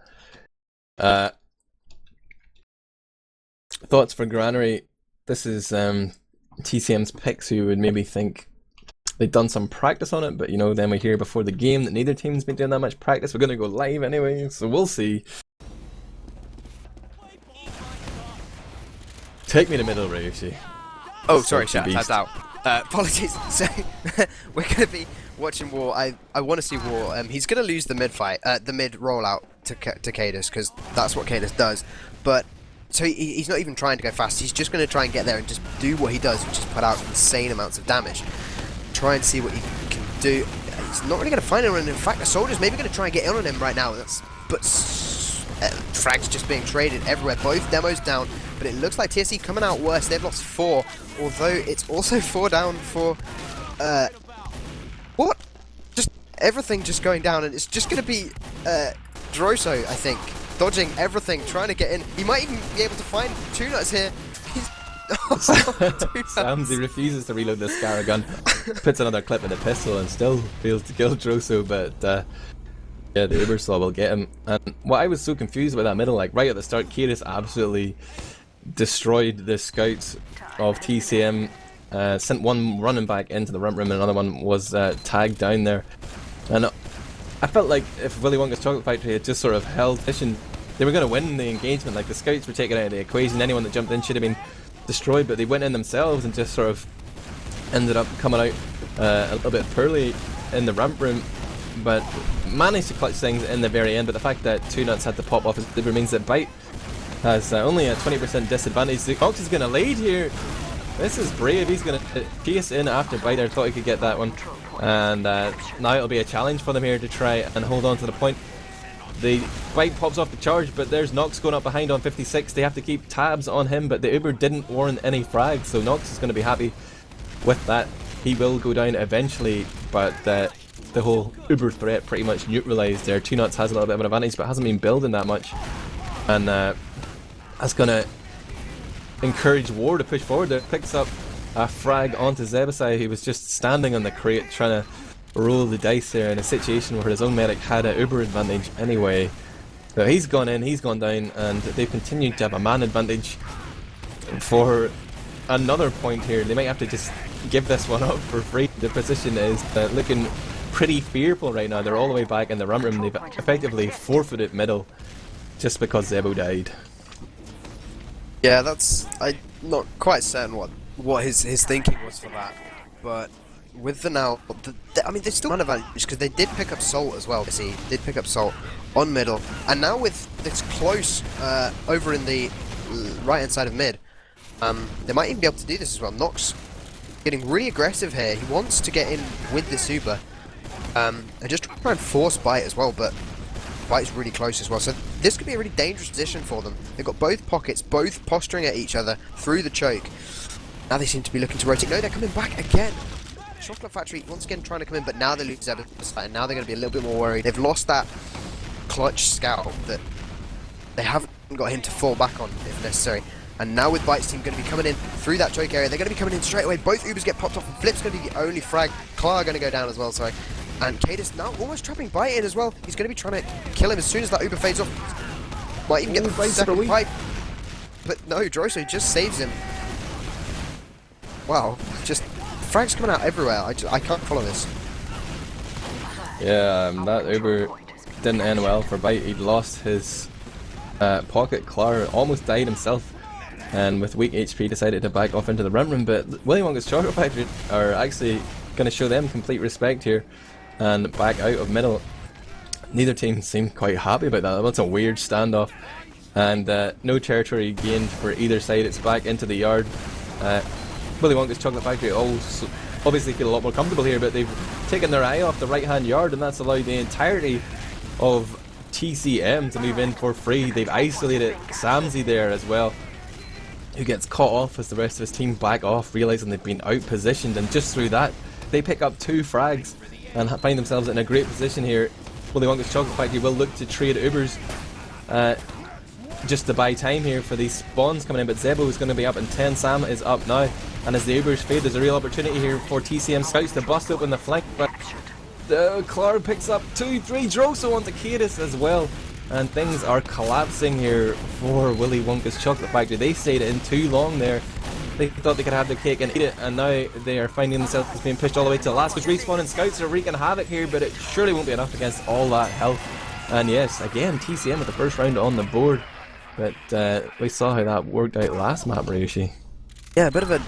Thoughts for Granary. This is TCM's picks, you would maybe think they'd done some practice on it, but you know, then we hear before the game that neither team's been doing that much practice. We're going to go live anyway, so we'll see. Take me to middle, Ryushi. Oh, sorry, chat, that's out. Apologies. So, we're going to be watching War. I want to see War. He's going to lose the mid fight, the mid rollout to Cadis, because that's what Cadis does. But, so he's not even trying to go fast. He's just going to try and get there and just do what he does, which is put out insane amounts of damage. Try and see what he can do. He's not really going to find anyone, and in fact, the soldier's maybe going to try and get in on him right now. But frags just being traded everywhere. Both demos down, but it looks like TSC coming out worse. They've lost 4, although it's also 4 down for what? Just everything just going down, and it's just going to be Droso, I think, dodging everything, trying to get in. He might even be able to find 2 nuts here. He's Samsy refuses to reload the Scar gun, puts another clip in the pistol and still fails to kill Droso, but yeah, the Uber Saw will get him. And what I was so confused about that middle, like right at the start, Cadis absolutely destroyed the scouts of TCM, sent one running back into the rump room and another one was tagged down there. And I felt like if Willy Wonka's Chocolate Factory had just sort of held position, they were going to win the engagement. Like the scouts were taken out of the equation, anyone that jumped in should have been destroyed, but they went in themselves and just sort of ended up coming out a little bit poorly in the ramp room, but managed to clutch things in the very end. But the fact that 2 nuts had to pop off, it means that Byte has only a 20% disadvantage. The Cox is going to lead here. This is brave. He's going to chase in after Byte. I thought he could get that one, and now it'll be a challenge for them here to try and hold on to the point. The Byte pops off the charge, but there's Nox going up behind on 56. They have to keep tabs on him, but the Uber didn't warrant any frags, so Nox is going to be happy with that. He will go down eventually, but the whole Uber threat pretty much neutralized there. 2 nuts has a little bit of an advantage, but hasn't been building that much, and that's going to encourage War to push forward there. Picks up a frag onto Zebasai, who was just standing on the crate trying to roll the dice there in a situation where his own medic had an Uber advantage anyway. So he's gone in, he's gone down, and they've continued to have a man advantage for another point here. They might have to just give this one up for free. The position is looking pretty fearful right now. They're all the way back in the run room. They've effectively forfeited middle just because Zebo died. Yeah, I'm not quite certain what his thinking was for that, but with the now, I mean, they still have an advantage because they did pick up Salt as well. See, did pick up Salt on middle, and now with this close over in the right hand side of mid, they might even be able to do this as well. Nox getting really aggressive here. He wants to get in with this Uber, and just try and force Byte as well, but Byte's really close as well. So this could be a really dangerous position for them. They've got both pockets, both posturing at each other through the choke. Now they seem to be looking to rotate. No, they're coming back again. Chocolate Factory once again trying to come in, but now they lose Zebasai, and now they're going to be a little bit more worried. They've lost that clutch scout that they haven't got him to fall back on if necessary. And now with Byte's team going to be coming in through that choke area, they're going to be coming in straight away. Both Ubers get popped off, and Flip's going to be the only frag. Klar going to go down as well, sorry. And Cadis now almost trapping Byte in as well. He's going to be trying to kill him as soon as that Uber fades off. Might even get the second pipe. But no, Droso just saves him. Wow, just frags coming out everywhere. I can't follow this. Yeah, that Uber didn't end well for Byte. He'd lost his pocket. Klar almost died himself, and with weak HP decided to back off into the run room. But Willy Wonka's Chocolate Factory are actually going to show them complete respect here and back out of middle. Neither team seemed quite happy about that. That's a weird standoff, and no territory gained for either side. It's back into the yard. Willy Wonka's Chocolate Factory also obviously feel a lot more comfortable here, but they've taken their eye off the right hand yard, and that's allowed the entirety of TCM to move in for free. They've isolated Samsy there as well, who gets caught off as the rest of his team back off, realising they've been out positioned, and just through that they pick up 2 frags and find themselves in a great position here. Willy Wonka's Chocolate Factory will look to trade Ubers just to buy time here for these spawns coming in, but Zebo is going to be up and 10. Sam is up now, and as the Ubers fade, there's a real opportunity here for TCM scouts to bust open the flank, but Klar picks up 2-3 Droso onto Cadis as well, and things are collapsing here for Willy Wonka's Chocolate Factory. They stayed in too long there, They thought they could have their cake and eat it, and now they are finding themselves being pushed all the way to the last. Because respawning scouts are wreaking havoc here, but it surely won't be enough against all that health. And yes, again, TCM with the first round on the board. But we saw how that worked out last map, Ryushi. Yeah, a bit of a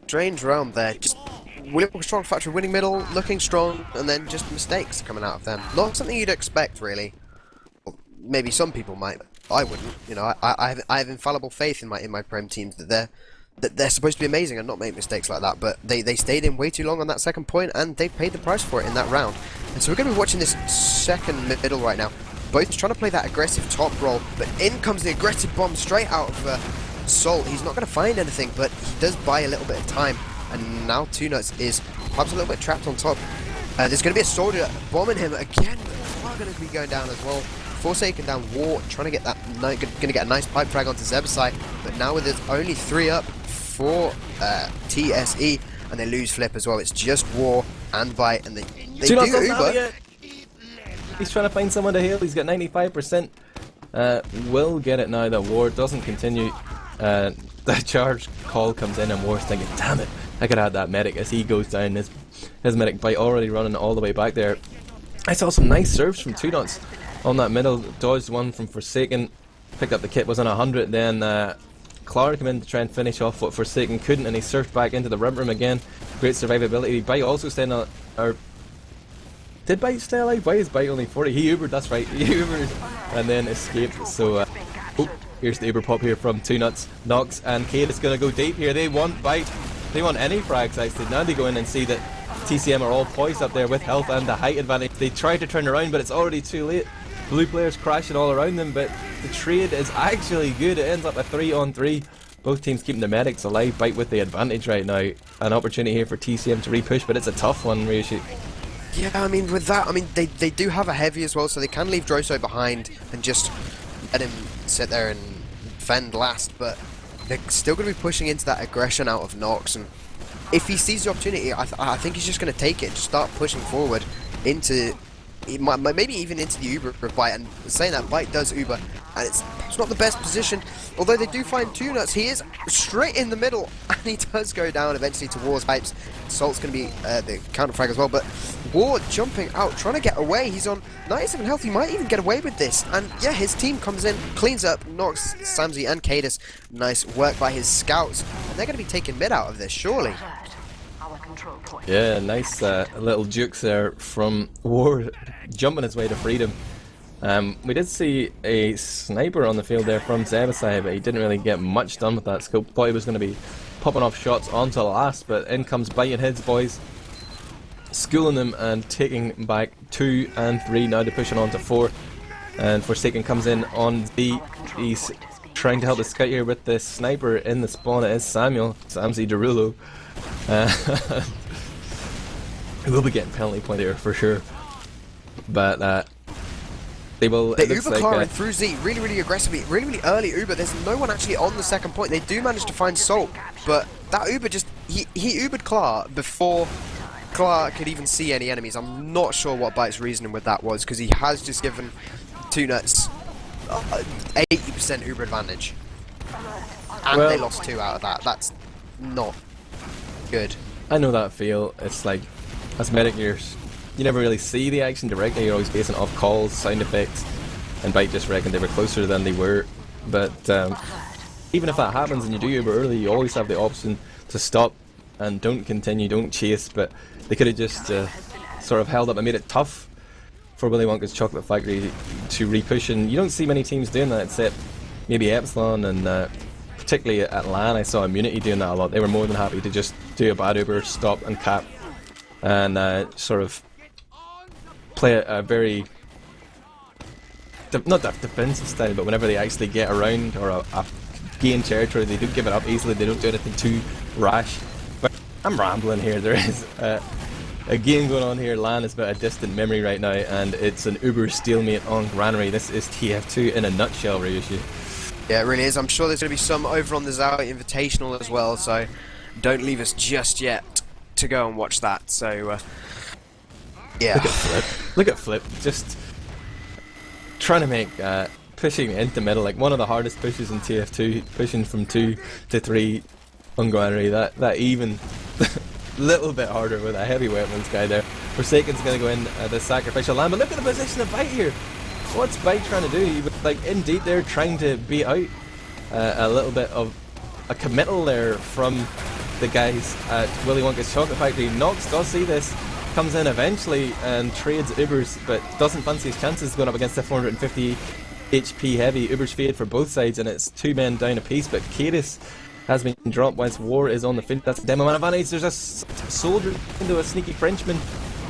strange round there. Just William strong factory winning middle, looking strong, and then just mistakes coming out of them. Not something you'd expect, really. Well, maybe some people might, but I wouldn't. You know, I have infallible faith in my Prem teams that they're supposed to be amazing and not make mistakes like that. But they stayed in way too long on that second point, and they paid the price for it in that round. And so we're going to be watching this second middle right now. Both trying to play that aggressive top roll, but in comes the aggressive bomb straight out of Salt. He's not going to find anything, but he does buy a little bit of time. And now 2Nuts is perhaps a little bit trapped on top. There's going to be a soldier bombing him again. We're going to be going down as well. Forsaken down War, trying to get that, going to get a nice pipe frag onto Zebasai. But now with there's only 3 up for TSE, and they lose Flip as well. It's just War and Bite, and they do Uber. He's trying to find someone to heal. He's got 95%. Will get it now that War doesn't continue. The charge call comes in, and War's thinking, damn it, I could add that medic as he goes down. His medic Bite already running all the way back there. I saw some nice serves from 2Nuts on that middle. Dodged one from Forsaken, picked up the kit, was on 100. Then Clara came in to try and finish off what Forsaken couldn't, and he surfed back into the rim room again. Great survivability. Bite also staying did Bite stay alive? Why is Bite only 40? He Ubered, that's right. He Ubered and then escaped. So, here's the Uber pop here from 2Nuts. Nox and Kate is going to go deep here. They want Bite. They want any frags, actually. Now they go in and see that TCM are all poised up there with health and the height advantage. They try to turn around, but it's already too late. Blue players crashing all around them, but the trade is actually good. It ends up a 3-on-3. Both teams keeping the medics alive. Bite with the advantage right now. An opportunity here for TCM to repush, but it's a tough one, Ryushi. Yeah, I mean, with that, I mean, they do have a heavy as well, so they can leave Droso behind and just let him sit there and fend last, but they're still going to be pushing into that aggression out of Nox, and if he sees the opportunity, I think he's just going to take it, just start pushing forward into, maybe even into the Uber of Bite, and saying that Bite does Uber, and it's not the best position, although they do find 2Nuts. He is straight in the middle, and he does go down eventually to War's pipes. Salt's going to be the counter frag as well, but War jumping out, trying to get away. He's on 97 health, he might even get away with this, and yeah, his team comes in, cleans up, Nox, Samzy and Cadis. Nice work by his scouts, and they're going to be taking mid out of this, surely. Yeah, nice little jukes there from War, jumping his way to freedom. We did see a sniper on the field there from Zebasai, but he didn't really get much done with that scope. Thought he was going to be popping off shots onto the last, but in comes Bite and his boys, schooling them and taking back 2 and 3. Now they're pushing on to 4, and Forsaken comes in on B. He's trying to help the scout here with the sniper in the spawn. It is Samuel, Samzy Derulo. He will be getting penalty point here for sure, but they will. They Uber Clara through Z really aggressively, really early Uber. There's no one actually on the second point. They do manage to find Salt, but that Uber just he Ubered Clara before Clara could even see any enemies. I'm not sure what Bite's reasoning with that was, because he has just given 2Nuts 80% Uber advantage, and they lost 2 out of that. That's not good. I know that feel. It's like, as medic, you never really see the action directly. You're always basing off calls, sound effects, and Bite just reckoned they were closer than they were. But even if that happens and you do Uber early, you always have the option to stop and don't continue, don't chase. But they could have just sort of held up and made it tough for Willy Wonka's Chocolate Factory to repush, and you don't see many teams doing that except maybe Epsilon, and particularly at LAN I saw Immunity doing that a lot. They were more than happy to just do a bad Uber, stop and cap, and sort of play a very not that defensive style, but whenever they actually get around or gain territory, they don't give it up easily. They don't do anything too rash. But I'm rambling here. There is a game going on here. LAN is about a distant memory right now, and it's an Uber stalemate on Granary. This is TF2 in a nutshell, Ryushi. Yeah, it really is. I'm sure there's going to be some over on the Zao Invitational as well, so don't leave us just yet to go and watch that. So yeah. Look at Flip. Look at Flip. Just trying to make pushing into middle, like one of the hardest pushes in TF2, pushing from 2 to 3. Unguanry, that even little bit harder with a heavy weapons guy there. Forsaken's gonna go in the sacrificial lamb, but look at the position of Bite here. What's Bite trying to do? He was like indeed there trying to beat out a little bit of a committal there from the guys at Willy Wonka's Chocolate Factory. Nox does see this, comes in eventually and trades Ubers, but doesn't fancy his chances going up against the 450 HP heavy. Ubers fade for both sides and it's 2 men down a piece, but Kadis has been dropped whilst War is on the field. That's a demo man advantage. There's a soldier into a sneaky Frenchman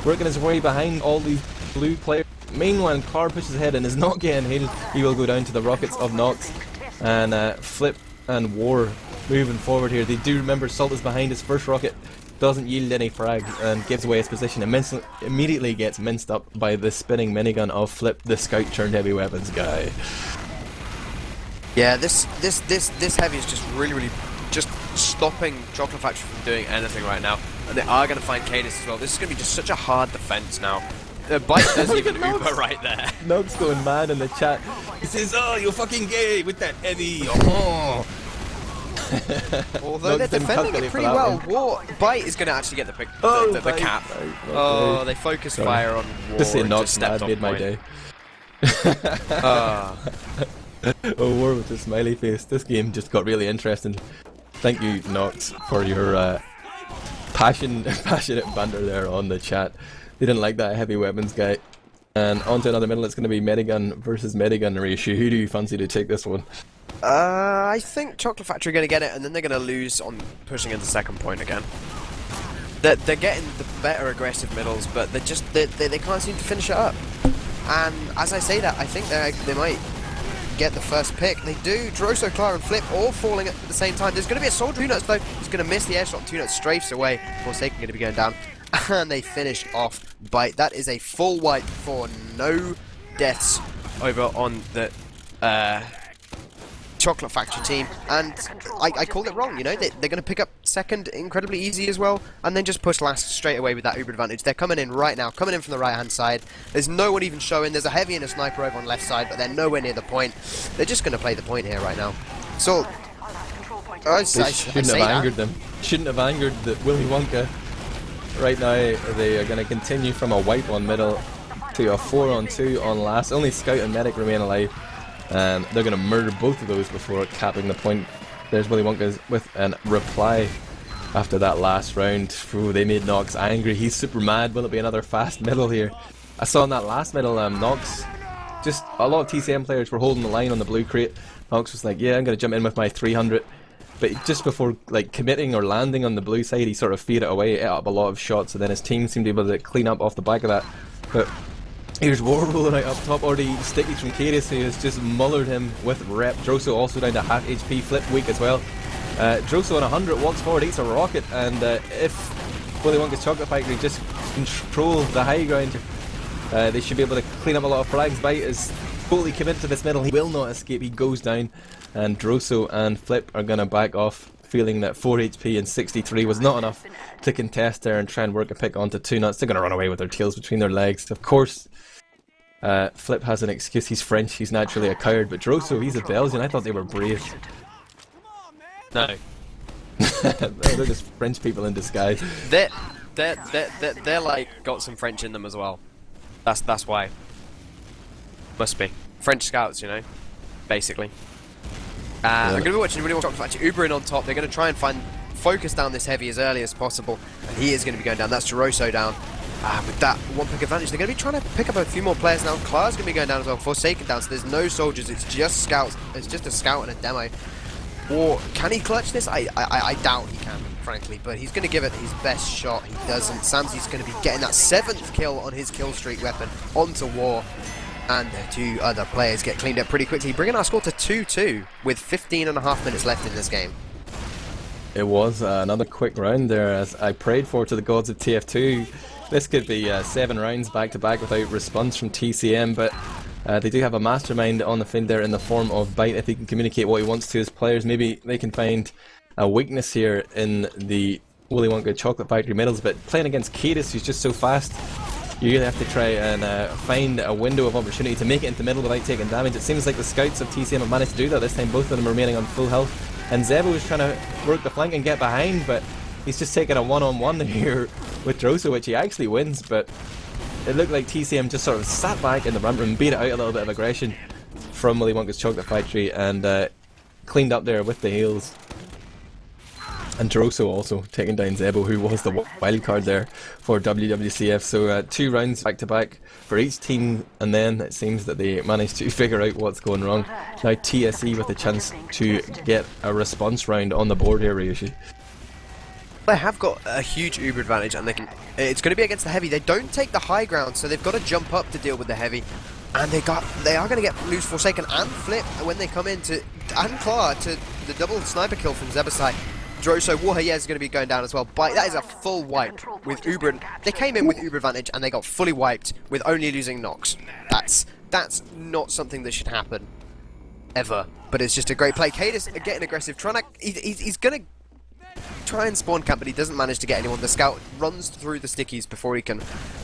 working his way behind all these blue players. Meanwhile, Carr pushes ahead and is not getting healed. He will go down to the rockets of Nox. And Flip and War moving forward here. They do remember Salt is behind his first rocket. Doesn't yield any frags and gives away his position. Immediately gets minced up by the spinning minigun of Flip, the scout turned heavy weapons guy. Yeah, this heavy is just really just stopping Chocolate Factory from doing anything right now, and they are going to find Cadis as well. This is going to be just such a hard defense now. Bite does even Uber right there. Nug's going mad in the chat. He says, "Oh, you're fucking gay with that heavy." Oh. Although they're defending it pretty well, Bite is going to actually get the pick, the cap. Oh, they focus fire on War. Just say Nox mad made my day. Oh, War with the smiley face. This game just got really interesting. Thank you, Nox, for your passionate banter there on the chat. They didn't like that heavy weapons guy. And on to another middle. It's going to be Medigun versus Medigun Ryushi. Who do you fancy to take this one? I think Chocolate Factory are going to get it, and then they're going to lose on pushing into second point again. They're getting the better aggressive middles, but they can't seem to finish it up. And as I say that, I think they might get the first pick. They do. Droso, Clara and Flip all falling at the same time. There's going to be a soldier 2 nuts though. He's going to miss the airshot. 2 nuts strafes away. Forsaken going to be going down. And they finish off Bite. That is a full wipe for no deaths over on the Chocolate Factory team. And I called it wrong, you know. They're going to pick up second incredibly easy as well, and then just push last straight away with that Uber advantage. They're coming in right now, coming in from the right hand side. There's no one even showing. There's a heavy and a sniper over on left side, but they're nowhere near the point. They're just going to play the point here right now. So they shouldn't have angered them. Shouldn't have angered the Willy Wonka. Right now they are going to continue from a wipe on middle to a 4-on-2 on last. Only Scout and Medic remain alive. They're going to murder both of those before capping the point. There's Willy Wonka with a reply after that last round. Ooh, they made Nox angry. He's super mad. Will it be another fast middle here? I saw in that last middle, Nox, just a lot of TCM players were holding the line on the blue crate. Nox was like, yeah, I'm going to jump in with my 300. But just before like committing or landing on the blue side, he sort of feared it away, ate up a lot of shots, and then his team seemed able to clean up off the back of that. But here's War rolling out up top, already sticky from Kadis, who has just mullered him with rep. Droso also down to half HP, Flip weak as well. Droso on 100 walks forward, eats a rocket, and if Willy Wonka's Chocolate Factory just control the high ground, they should be able to clean up a lot of frags. Bite is fully committed to this middle. He will not escape. He goes down, and Droso and Flip are going to back off, feeling that 4 HP and 63 was not enough to contest there and try and work a pick onto 2 nuts. They're going to run away with their tails between their legs. Of course, Flip has an excuse. He's French. He's naturally a coward. But Droso, he's a Belgian. I thought they were brave. No. They're just French people in disguise. They're like got some French in them as well. That's why. Must be French scouts, you know, basically. I'm going to be watching Willy Wonka actually Uber in on top. They're going to try and focus down this heavy as early as possible, and he is going to be going down. That's Droso down. With that one pick advantage, they're going to be trying to pick up a few more players now. Clara's going to be going down as well. Forsaken down, so there's no soldiers. It's just scouts. It's just a scout and a demo. Or can he clutch this? I doubt he can, frankly, but he's going to give it his best shot. He doesn't. Samsy's going to be getting that 7th kill on his kill streak weapon onto War. And the 2 other players get cleaned up pretty quickly, bringing our score to 2-2 with 15.5 minutes left in this game. It was another quick round there, as I prayed for to the gods of TF2. This could be 7 rounds back to back without response from TCM, but they do have a mastermind on the field there in the form of Bite. If he can communicate what he wants to his players, maybe they can find a weakness here in the Willy Wonka Chocolate Factory middles. But playing against Kadis, who's just so fast, you really have to try and find a window of opportunity to make it into the middle without taking damage. It seems like the scouts of TCM have managed to do that this time, both of them remaining on full health. and Zebo is trying to work the flank and get behind, but he's just taking a one-on-one here with Droso, which he actually wins, but it looked like TCM just sort of sat back in the ramp room, beat it out a little bit of aggression from Willy Wonka's Chocolate Factory, and cleaned up there with the heals. And Droso also taking down Zebo, who was the wild card there for WWCF. So 2 rounds back to back for each team, and then it seems that they managed to figure out what's going wrong. Now TSE with a chance to get a response round on the board here, Ryushi. They have got a huge Uber advantage, and it's going to be against the heavy. They don't take the high ground, so they've got to jump up to deal with the heavy. And they are going to lose Forsaken and Flip when they come in and Claw to the double sniper kill from Zebasai. Droso Warrior is going to be going down as well. But that is a full wipe with Uber. They came in with Uber advantage and they got fully wiped with only losing Nox. That's not something that should happen ever. But it's just a great play. Cadis getting aggressive, he's going to try and spawn camp, but he doesn't manage to get anyone. The scout runs through the stickies before he can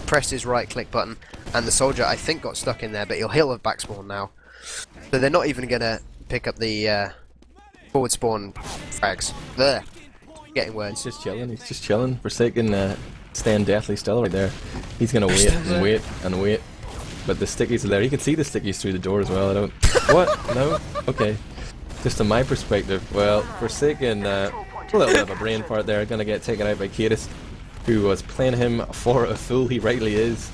press his right click button, and the soldier I think got stuck in there, but he'll heal with back spawn now. So they're not even going to pick up the forward spawn frags. There, getting words. He's just chilling. Forsaken staying deathly still right there. He's going to wait and wait and wait, but the stickies are there. You can see the stickies through the door as well. I don't... What? No? Okay. Just in my perspective, well, Forsaken... a little bit of a brain fart there, gonna get taken out by Cadis, who was playing him for a fool. He rightly is.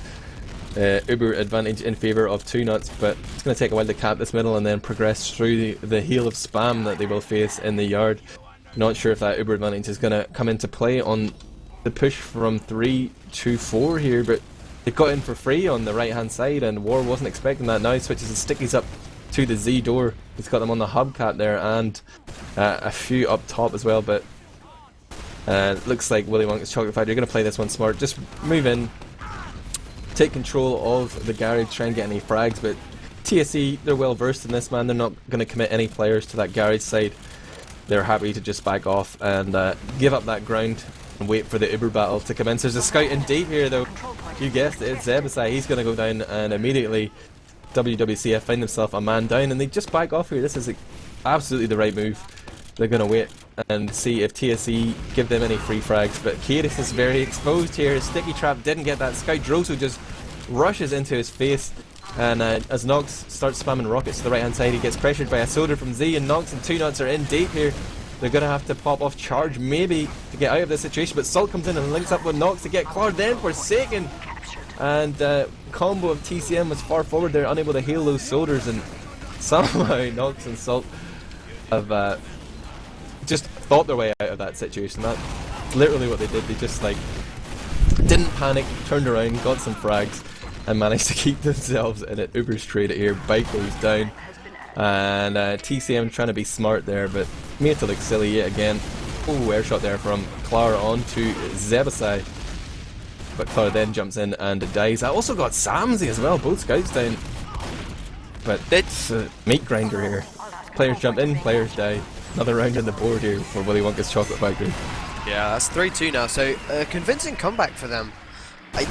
Uber advantage in favour of 2 nuts, but it's gonna take a while to cap this middle and then progress through the hail of spam that they will face in the yard. Not sure if that Uber advantage is gonna come into play on the push from 3 to 4 here, but they got in for free on the right hand side, and War wasn't expecting that. Now he switches the stickies up to the Z door. He's got them on the hubcap there, and a few up top as well, but looks like Willy Wonka's Chocolate Factory are going to play this one smart. Just move in, take control of the garage, try and get any frags, but TSE, they're well versed in this, man. They're not going to commit any players to that garage side. They're happy to just back off and give up that ground and wait for the Uber battle to commence. There's a scout in deep here though. You guessed it, it's Zebasai. He's going to go down, and immediately WWCF find themselves a man down, and they just back off here. This is absolutely the right move. They're going to wait and see if TSE give them any free frags, but Cadis is very exposed here. His sticky trap didn't get that scout. Droso just rushes into his face, and as Nox starts spamming rockets to the right hand side, he gets pressured by a soda from Z, and Nox and 2 nuts are in deep here. They're going to have to pop off charge maybe to get out of this situation, but Salt comes in and links up with Nox to get Clawed, then Forsaken. And combo of TCM was far forward there, unable to heal those soldiers, and somehow Nox and Salt have just thought their way out of that situation. That's literally what they did. They just didn't panic, turned around, got some frags, and managed to keep themselves in it. Uber's trade it here, bike goes down, and TCM trying to be smart there, but made to look silly yet again. Oh, air shot there from Clara on to Zebasai. But Clara then jumps in and dies. I also got Samsy as well, both scouts down. But it's a meat grinder here. Players jump in, players die. Another round on the board here for Willy Wonka's Chocolate Factory. Yeah, that's 3-2 now, so a convincing comeback for them. I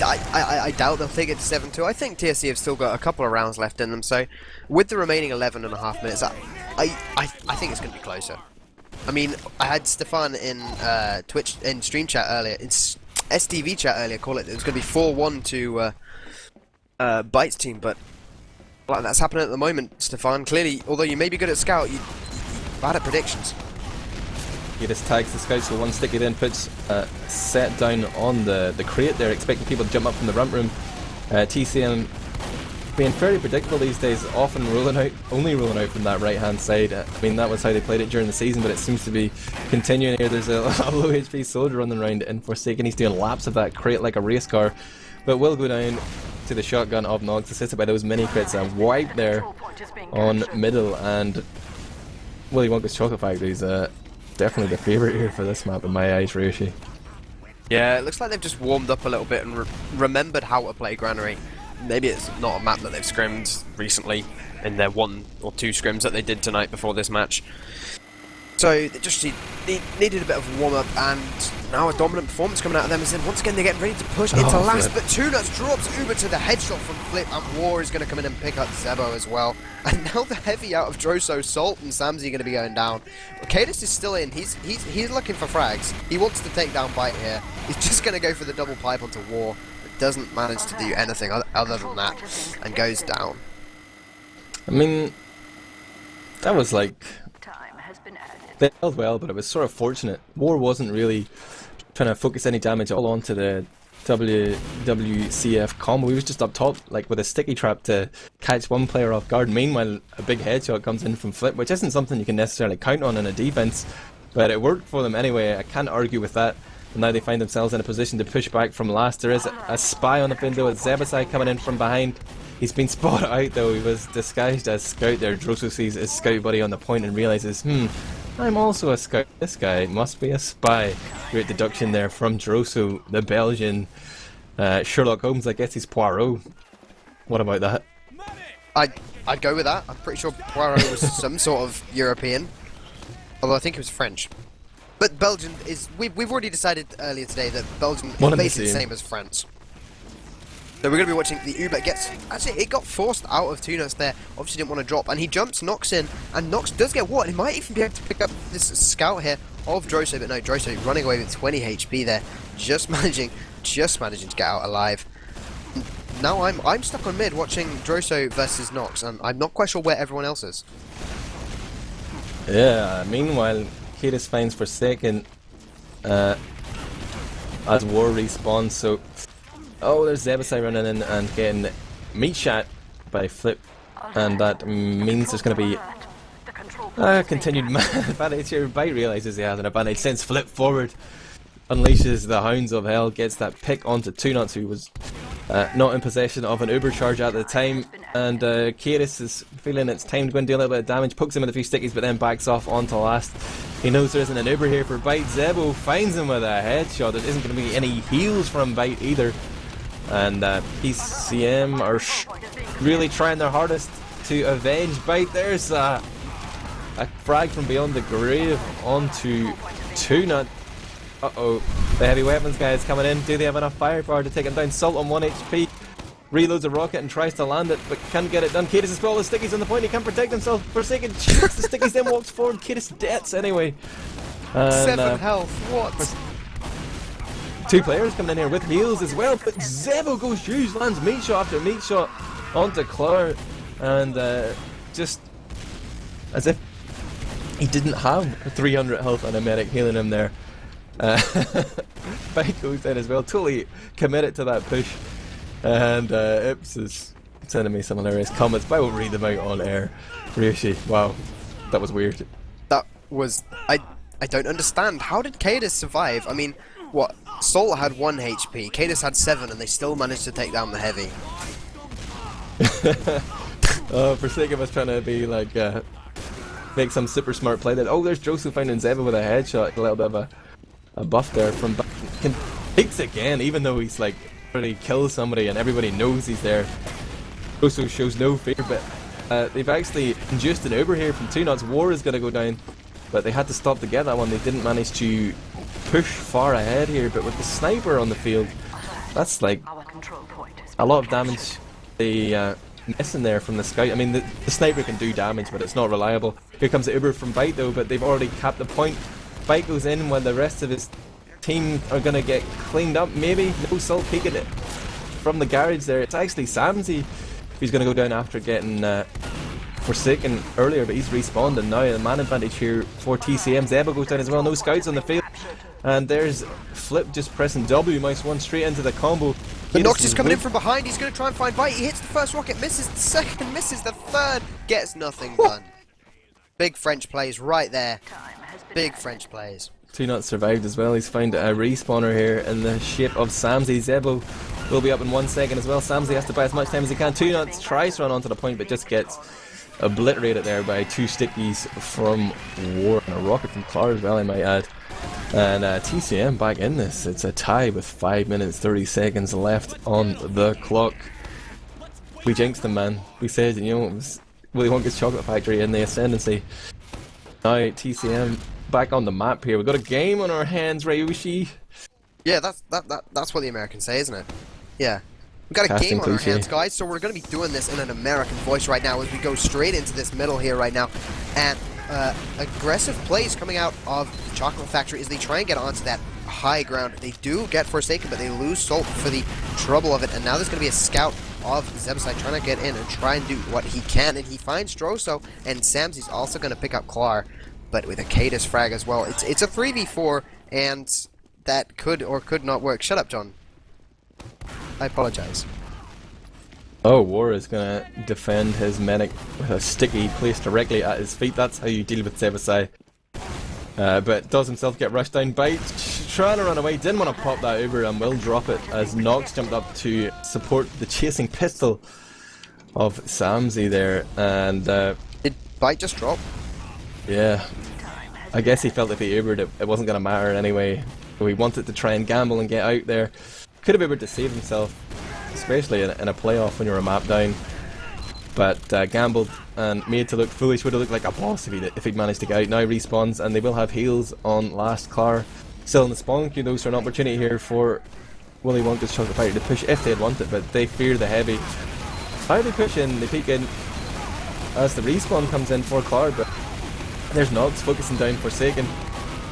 doubt they'll take it to 7-2. I think TSC have still got a couple of rounds left in them, so with the remaining 11.5 minutes, I think it's going to be closer. I mean, I had Stefan in Twitch, in stream chat earlier, it's STV chat earlier, call it was going to be 4-1 to Bytes team, but well, that's happening at the moment, Stefan. Clearly, although you may be good at scout, you're bad at predictions. He just tags the scouts, so one sticky then puts set down on the crate there, expecting people to jump up from the ramp room. TCM being fairly predictable these days, often only rolling out from that right hand side. I mean, that was how they played it during the season, but it seems to be continuing here. There's a low HP soldier running around in Forsaken. He's doing laps of that crate like a race car, but will go down to the shotgun of Nox, assisted by those mini crits. A wipe there on middle, and Willy Wonka's Chocolate Factory is definitely the favourite here for this map in my eyes, Ryushi. Yeah, it looks like they've just warmed up a little bit and remembered how to play Granary. Maybe it's not a map that they've scrimmed recently in their 1 or 2 scrims that they did tonight before this match. So they just needed a bit of a warm-up, and now a dominant performance coming out of them. As then once again they're getting ready to push into last, but 2Nuts drops Uber to the headshot from Flip, and War is going to come in and pick up Zebo as well. And now the heavy out of Droso, Salt and Samsy are going to be going down. Cadis is still in. He's looking for frags. He wants to take down Bite here. He's just going to go for the double pipe onto War, but doesn't manage to do anything other than that, and goes down. I mean, that was like... They held well, but it was sort of fortunate. War wasn't really trying to focus any damage all onto the WWCF combo. He was just up top, like with a sticky trap to catch one player off guard. Meanwhile, a big headshot comes in from Flip, which isn't something you can necessarily count on in a defense, but it worked for them anyway. I can't argue with that. And now they find themselves in a position to push back from last. There is a spy on the window. It's Zebasai coming in from behind. He's been spotted out though. He was disguised as Scout there. Droso sees his Scout buddy on the point and realizes, I'm also a Scout. This guy must be a spy. Great deduction there from Droso, the Belgian Sherlock Holmes. I guess he's Poirot. What about that? I'd go with that. I'm pretty sure Poirot was some sort of European, although I think he was French. But Belgian is... We've already decided earlier today that Belgium is basically the same as France. So we're going to be watching the Uber gets... Actually, it got forced out of 2Nuts there. Obviously didn't want to drop. And he jumps Nox in. And Nox does get what? He might even be able to pick up this scout here of Droso. But no, Droso running away with 20 HP there. Just managing to get out alive. Now I'm stuck on mid watching Droso versus Nox. And I'm not quite sure where everyone else is. Yeah, meanwhile, Cadis finds Forsaken as War respawns. So... Oh, there's Zebasai running in and getting meat shot by Flip, and that means there's going to be a continued advantage here. Bite realizes he has an advantage, sends Flip forward, unleashes the Hounds of Hell, gets that pick onto 2Nuts, who was not in possession of an Uber charge at the time, and Cadis is feeling it's time to go and do a little bit of damage, pokes him with a few stickies, but then backs off onto last. He knows there isn't an Uber here for Bite. Zebo finds him with a headshot. There isn't going to be any heals from Bite either. And See Emm are really trying their hardest to avenge Bite. There's a frag from beyond the grave onto 2Nut. Uh-oh, the heavy weapons guy is coming in. Do they have enough firepower to take him down? Salt on 1 HP. Reloads a rocket and tries to land it, but can't get it done. Cadis has got all the stickies on the point. He can't protect himself. Forsaken shoots the stickies, then walks forward. Cadis deaths anyway. And, 7 health, what? Two players coming in here with heals as well, but Zebo goes huge, lands meat shot after meat shot onto Claire, and just as if he didn't have 300 health and a medic healing him there. Bite goes in as well, totally committed to that push, and Ips is sending me some hilarious comments, but I will read them out on air. Ryushi, wow, that was weird. That was... I don't understand. How did Cadis survive? I mean... What? Salt had 1 HP, Cadis had 7, and they still managed to take down the heavy. Forsaken was trying to be like, make some super smart play. That there's Droso finding Zeba with a headshot, a little bit of a buff there from back. Peeks again, even though he's like already killed somebody and everybody knows he's there. Droso shows no fear, but they've actually induced an Uber here from 2Nuts. War is going to go down, but they had to stop to get that one. They didn't manage to push far ahead here, but with the sniper on the field, that's like a lot of damage they missing there from the scout. I mean, the sniper can do damage, but it's not reliable. Here comes the Uber from Bite though, but they've already capped the point. Bite goes in while the rest of his team are going to get cleaned up, maybe. No Salt peeking it from the garage there. It's actually Samsy who's going to go down after getting Forsaken earlier, but he's respawned, and now a man advantage here for TCM. Zeba goes down as well, no scouts on the field, and there's Flip just pressing W, mouse 1 straight into the combo. But Nox is coming in from behind, he's going to try and find Bite. He hits the first rocket, misses the second, misses the third, gets nothing done. Big French plays right there. Big French plays. 2Nuts survived as well. He's found a respawner here in the shape of Samsy. Zebo will be up in 1 second as well. Samsy has to buy as much time as he can. 2Nuts tries to run onto the point, but just gets obliterated there by 2 stickies from War and a rocket from Clark as well, I might add. And TCM back in this. It's a tie with 5 minutes 30 seconds left on the clock. We jinxed them, man. We said, you know, it was Willy Wonka's chocolate factory in the ascendancy. Now TCM back on the map here. We've got a game on our hands, Ryushi. Yeah, that's what the Americans say, isn't it? Yeah. We've got a Casting game on our cliche. hands, guys, so we're going to be doing this in an American voice right now as we go straight into this middle here right now. And aggressive plays coming out of the Chocolate Factory as they try and get onto that high ground. They do get Forsaken, but they lose Salt for the trouble of it. And now there's going to be a scout of Zebasai trying to get in and try and do what he can. And he finds Droso, and Samsy's also going to pick up Klar, but with a Cadus frag as well. It's a 3v4, and that could or could not work. Shut up, John. I apologize. Oh, War is gonna defend his medic with a sticky placed directly at his feet. That's how you deal with Zebasai. But does himself get rushed down by trying to run away. Didn't want to pop that Uber and will drop it as Nox jumped up to support the chasing pistol of Samsy there. And Did Bite just drop? yeah, I guess he felt if he Ubered it wasn't gonna matter anyway. So he wanted to try and gamble and get out there. Could have Ubered to save himself, especially in a playoff when you're a map down. But gambled and made to look foolish. Would have looked like a boss if he'd managed to get out. Now respawns, and they will have heals on last Klar. Still in the spawn queue though, so an opportunity here for Willy Wonka's Chocolate Factory to push if they'd want it, but they fear the heavy. How they push in, they peek in as the respawn comes in for Klar, but there's Nox focusing down Forsaken.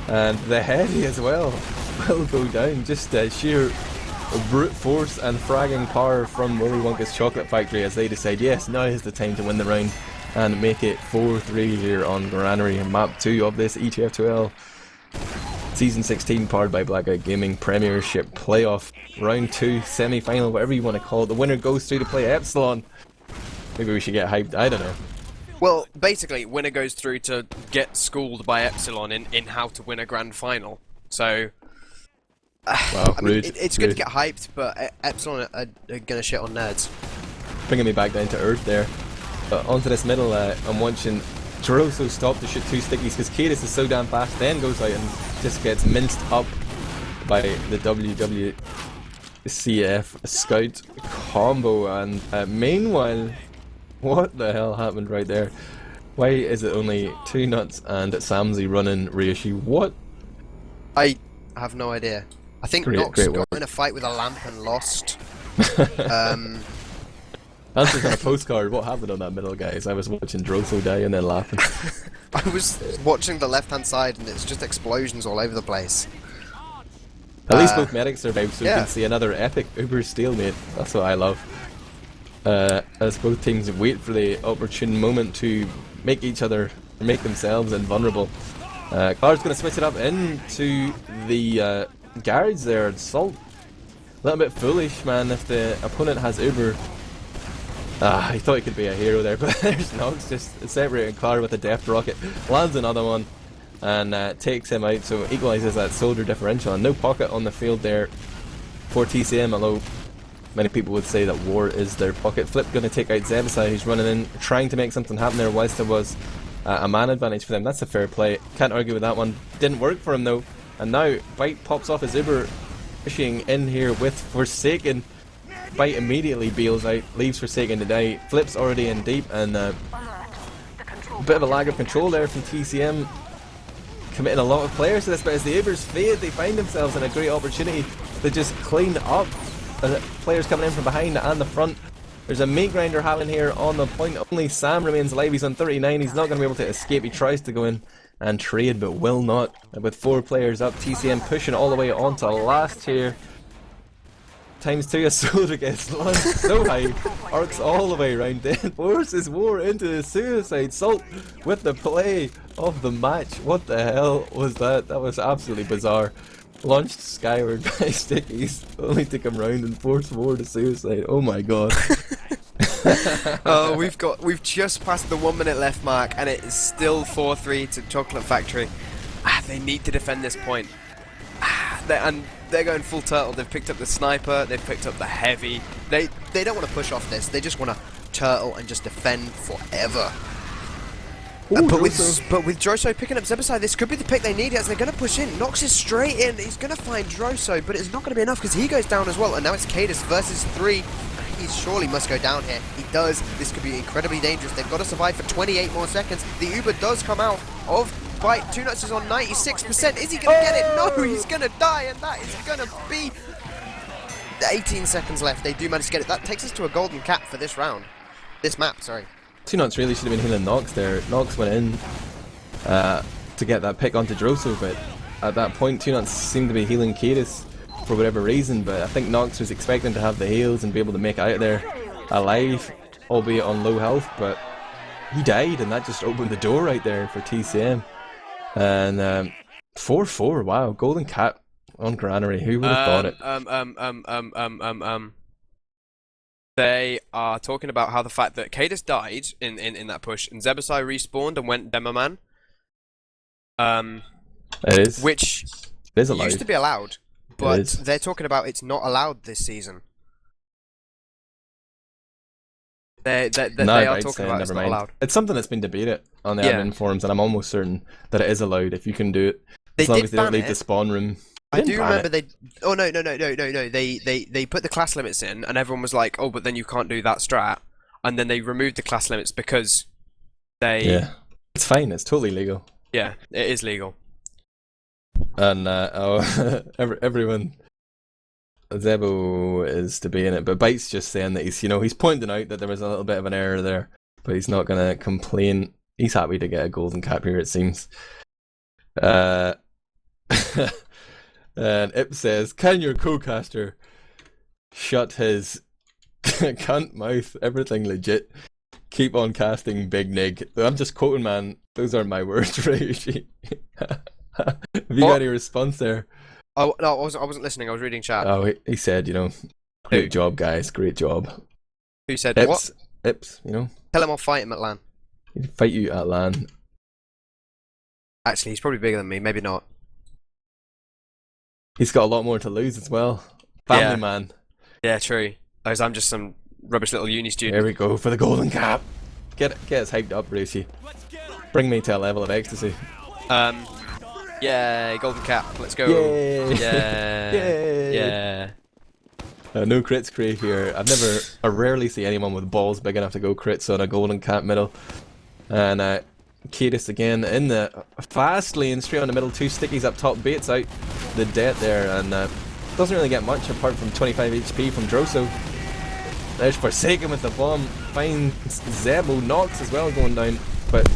And the heavy as well will go down. Just sheer brute force and fragging power from Willy Wonka's Chocolate Factory as they decide, yes, now is the time to win the round and make it 4-3 here on Granary, map 2 of this ETF2L Season 16 powered by Blackout Gaming Premiership Playoff Round 2 semi-final, whatever you want to call it. The winner goes through to play Epsilon. Maybe we should get hyped, I don't know. Well, basically, winner goes through to get schooled by Epsilon in how to win a grand final. So, Wow, I mean, rude, it's good rude. to get hyped, but Epsilon are gonna shit on nerds. Bringing me back down to earth there. But onto this middle, I'm watching Droso stop to shoot 2 stickies because Cadus is so damn fast, then goes out and just gets minced up by the WWCF Scout combo. And meanwhile, what the hell happened right there? Why is it only 2 nuts and Samsy running Ryushi? What? I have no idea. I think Great Nox got work. in a fight with a lamp and lost. Answers on a postcard. What happened on that middle, guys? I was watching Droso die and then laughing. I was watching the left-hand side, and it's just explosions all over the place. At least both medics survived, so yeah. we can see another epic Uber stalemate. That's what I love. As both teams wait for the opportune moment to make each other, make themselves invulnerable. Klar's going to switch it up into the guards there. Salt, a little bit foolish, man, if the opponent has Uber. He thought he could be a hero there, but there's Nox just separating Klar with a deft rocket. Lands another one and takes him out, so equalises that soldier differential. And no pocket on the field there for TCM, although many people would say that War is their pocket. Flip going to take out Zebasai, who's running in, trying to make something happen there whilst there was a man advantage for them. That's a fair play. Can't argue with that one. Didn't work for him though. And now Bite pops off his Uber, pushing in here with Forsaken. Bite immediately bails out, leaves Forsaken to die. Flip's already in deep, and a bit of a lag of control there from TCM, committing a lot of players to this, but as the Ubers fade, they find themselves in a great opportunity to just clean up players coming in from behind and the front. There's a meat grinder happening here on the point. Only Sam remains alive. He's on 39. He's not going to be able to escape. He tries to go in and trade, but will not. With 4 players up, TCM pushing all the way onto last here. ×2, a soldier gets launched so high, arcs all the way around, then forces War into the suicide. Salt with the play of the match. What the hell was that? That was absolutely bizarre. Launched skyward by stickies, only to come round and force War to suicide. Oh my god. Oh, we've just passed the 1 minute left mark, and it is still 4-3 to Chocolate Factory. They need to defend this point. They're going full turtle. They've picked up the sniper, they've picked up the heavy. They don't want to push off this, they just want to turtle and just defend forever. Ooh, but with Droso picking up Zebasai, this could be the pick they need as they're going to push in. Nox is straight in, he's going to find Droso, but it's not going to be enough because he goes down as well. And now it's Cadus versus 3. He surely must go down here. He does. This could be incredibly dangerous. They've got to survive for 28 more seconds. The Uber does come out. of Bite. 2nuts is on 96%. Is he going to get it? No, he's going to die, and that is going to be 18 seconds left. They do manage to get it. That takes us to a golden cap for this round. This map, sorry. 2nuts really should have been healing Nox there. Nox went in to get that pick onto Droso, but at that point 2nuts seemed to be healing Kadis for whatever reason, but I think Nox was expecting to have the heals and be able to make it out of there alive, albeit on low health, but he died, and that just opened the door right there for TCM. And 4-4, wow, golden cap on Granary. Who would have thought it? They are talking about how the fact that Kadis died in that push, and Zebasai respawned and went Demoman. It is. Which it is allowed. Used to be allowed, but they're talking about it's not allowed this season. They are talking about it's not allowed. It's something that's been debated on the admin forums, and I'm almost certain that it is allowed if you can do it. As long as they don't leave the spawn room. I do remember they. Oh no! They put the class limits in, and everyone was like, "Oh, but then you can't do that strat." And then they removed the class limits because they. Yeah, it's fine. It's totally legal. Yeah, it is legal. And everyone, Zebo is debating it, but Bite's just saying that he's pointing out that there was a little bit of an error there, but he's not gonna complain. He's happy to get a golden cap here, it seems. And Ip says, "Can your co-caster shut his cunt mouth? Everything legit. Keep on casting, big nig." I'm just quoting, man. Those aren't my words, Ryushi. Have you got any response there? Oh no, I wasn't listening. I was reading chat. Oh, he said, great job, guys. Great job. Who said Ips, what? Ips, Tell him I'll fight him at LAN. He'd fight you at LAN. Actually, he's probably bigger than me. Maybe not. He's got a lot more to lose as well. Family man. Yeah, true. As I'm just some rubbish little uni student. There we go for the golden cap. Get us hyped up, Ryushi. Bring me to a level of ecstasy. Yeah, golden cap. Let's go. Yay. Yeah. Yay. Yeah. No crits create here. I rarely see anyone with balls big enough to go crits on a golden cap middle. And Kadis again in the fast lane, straight on the middle, 2 stickies up top, baits out the debt there, and doesn't really get much apart from 25 HP from Droso. There's Forsaken with the bomb, finds Zebo, Nox as well going down, but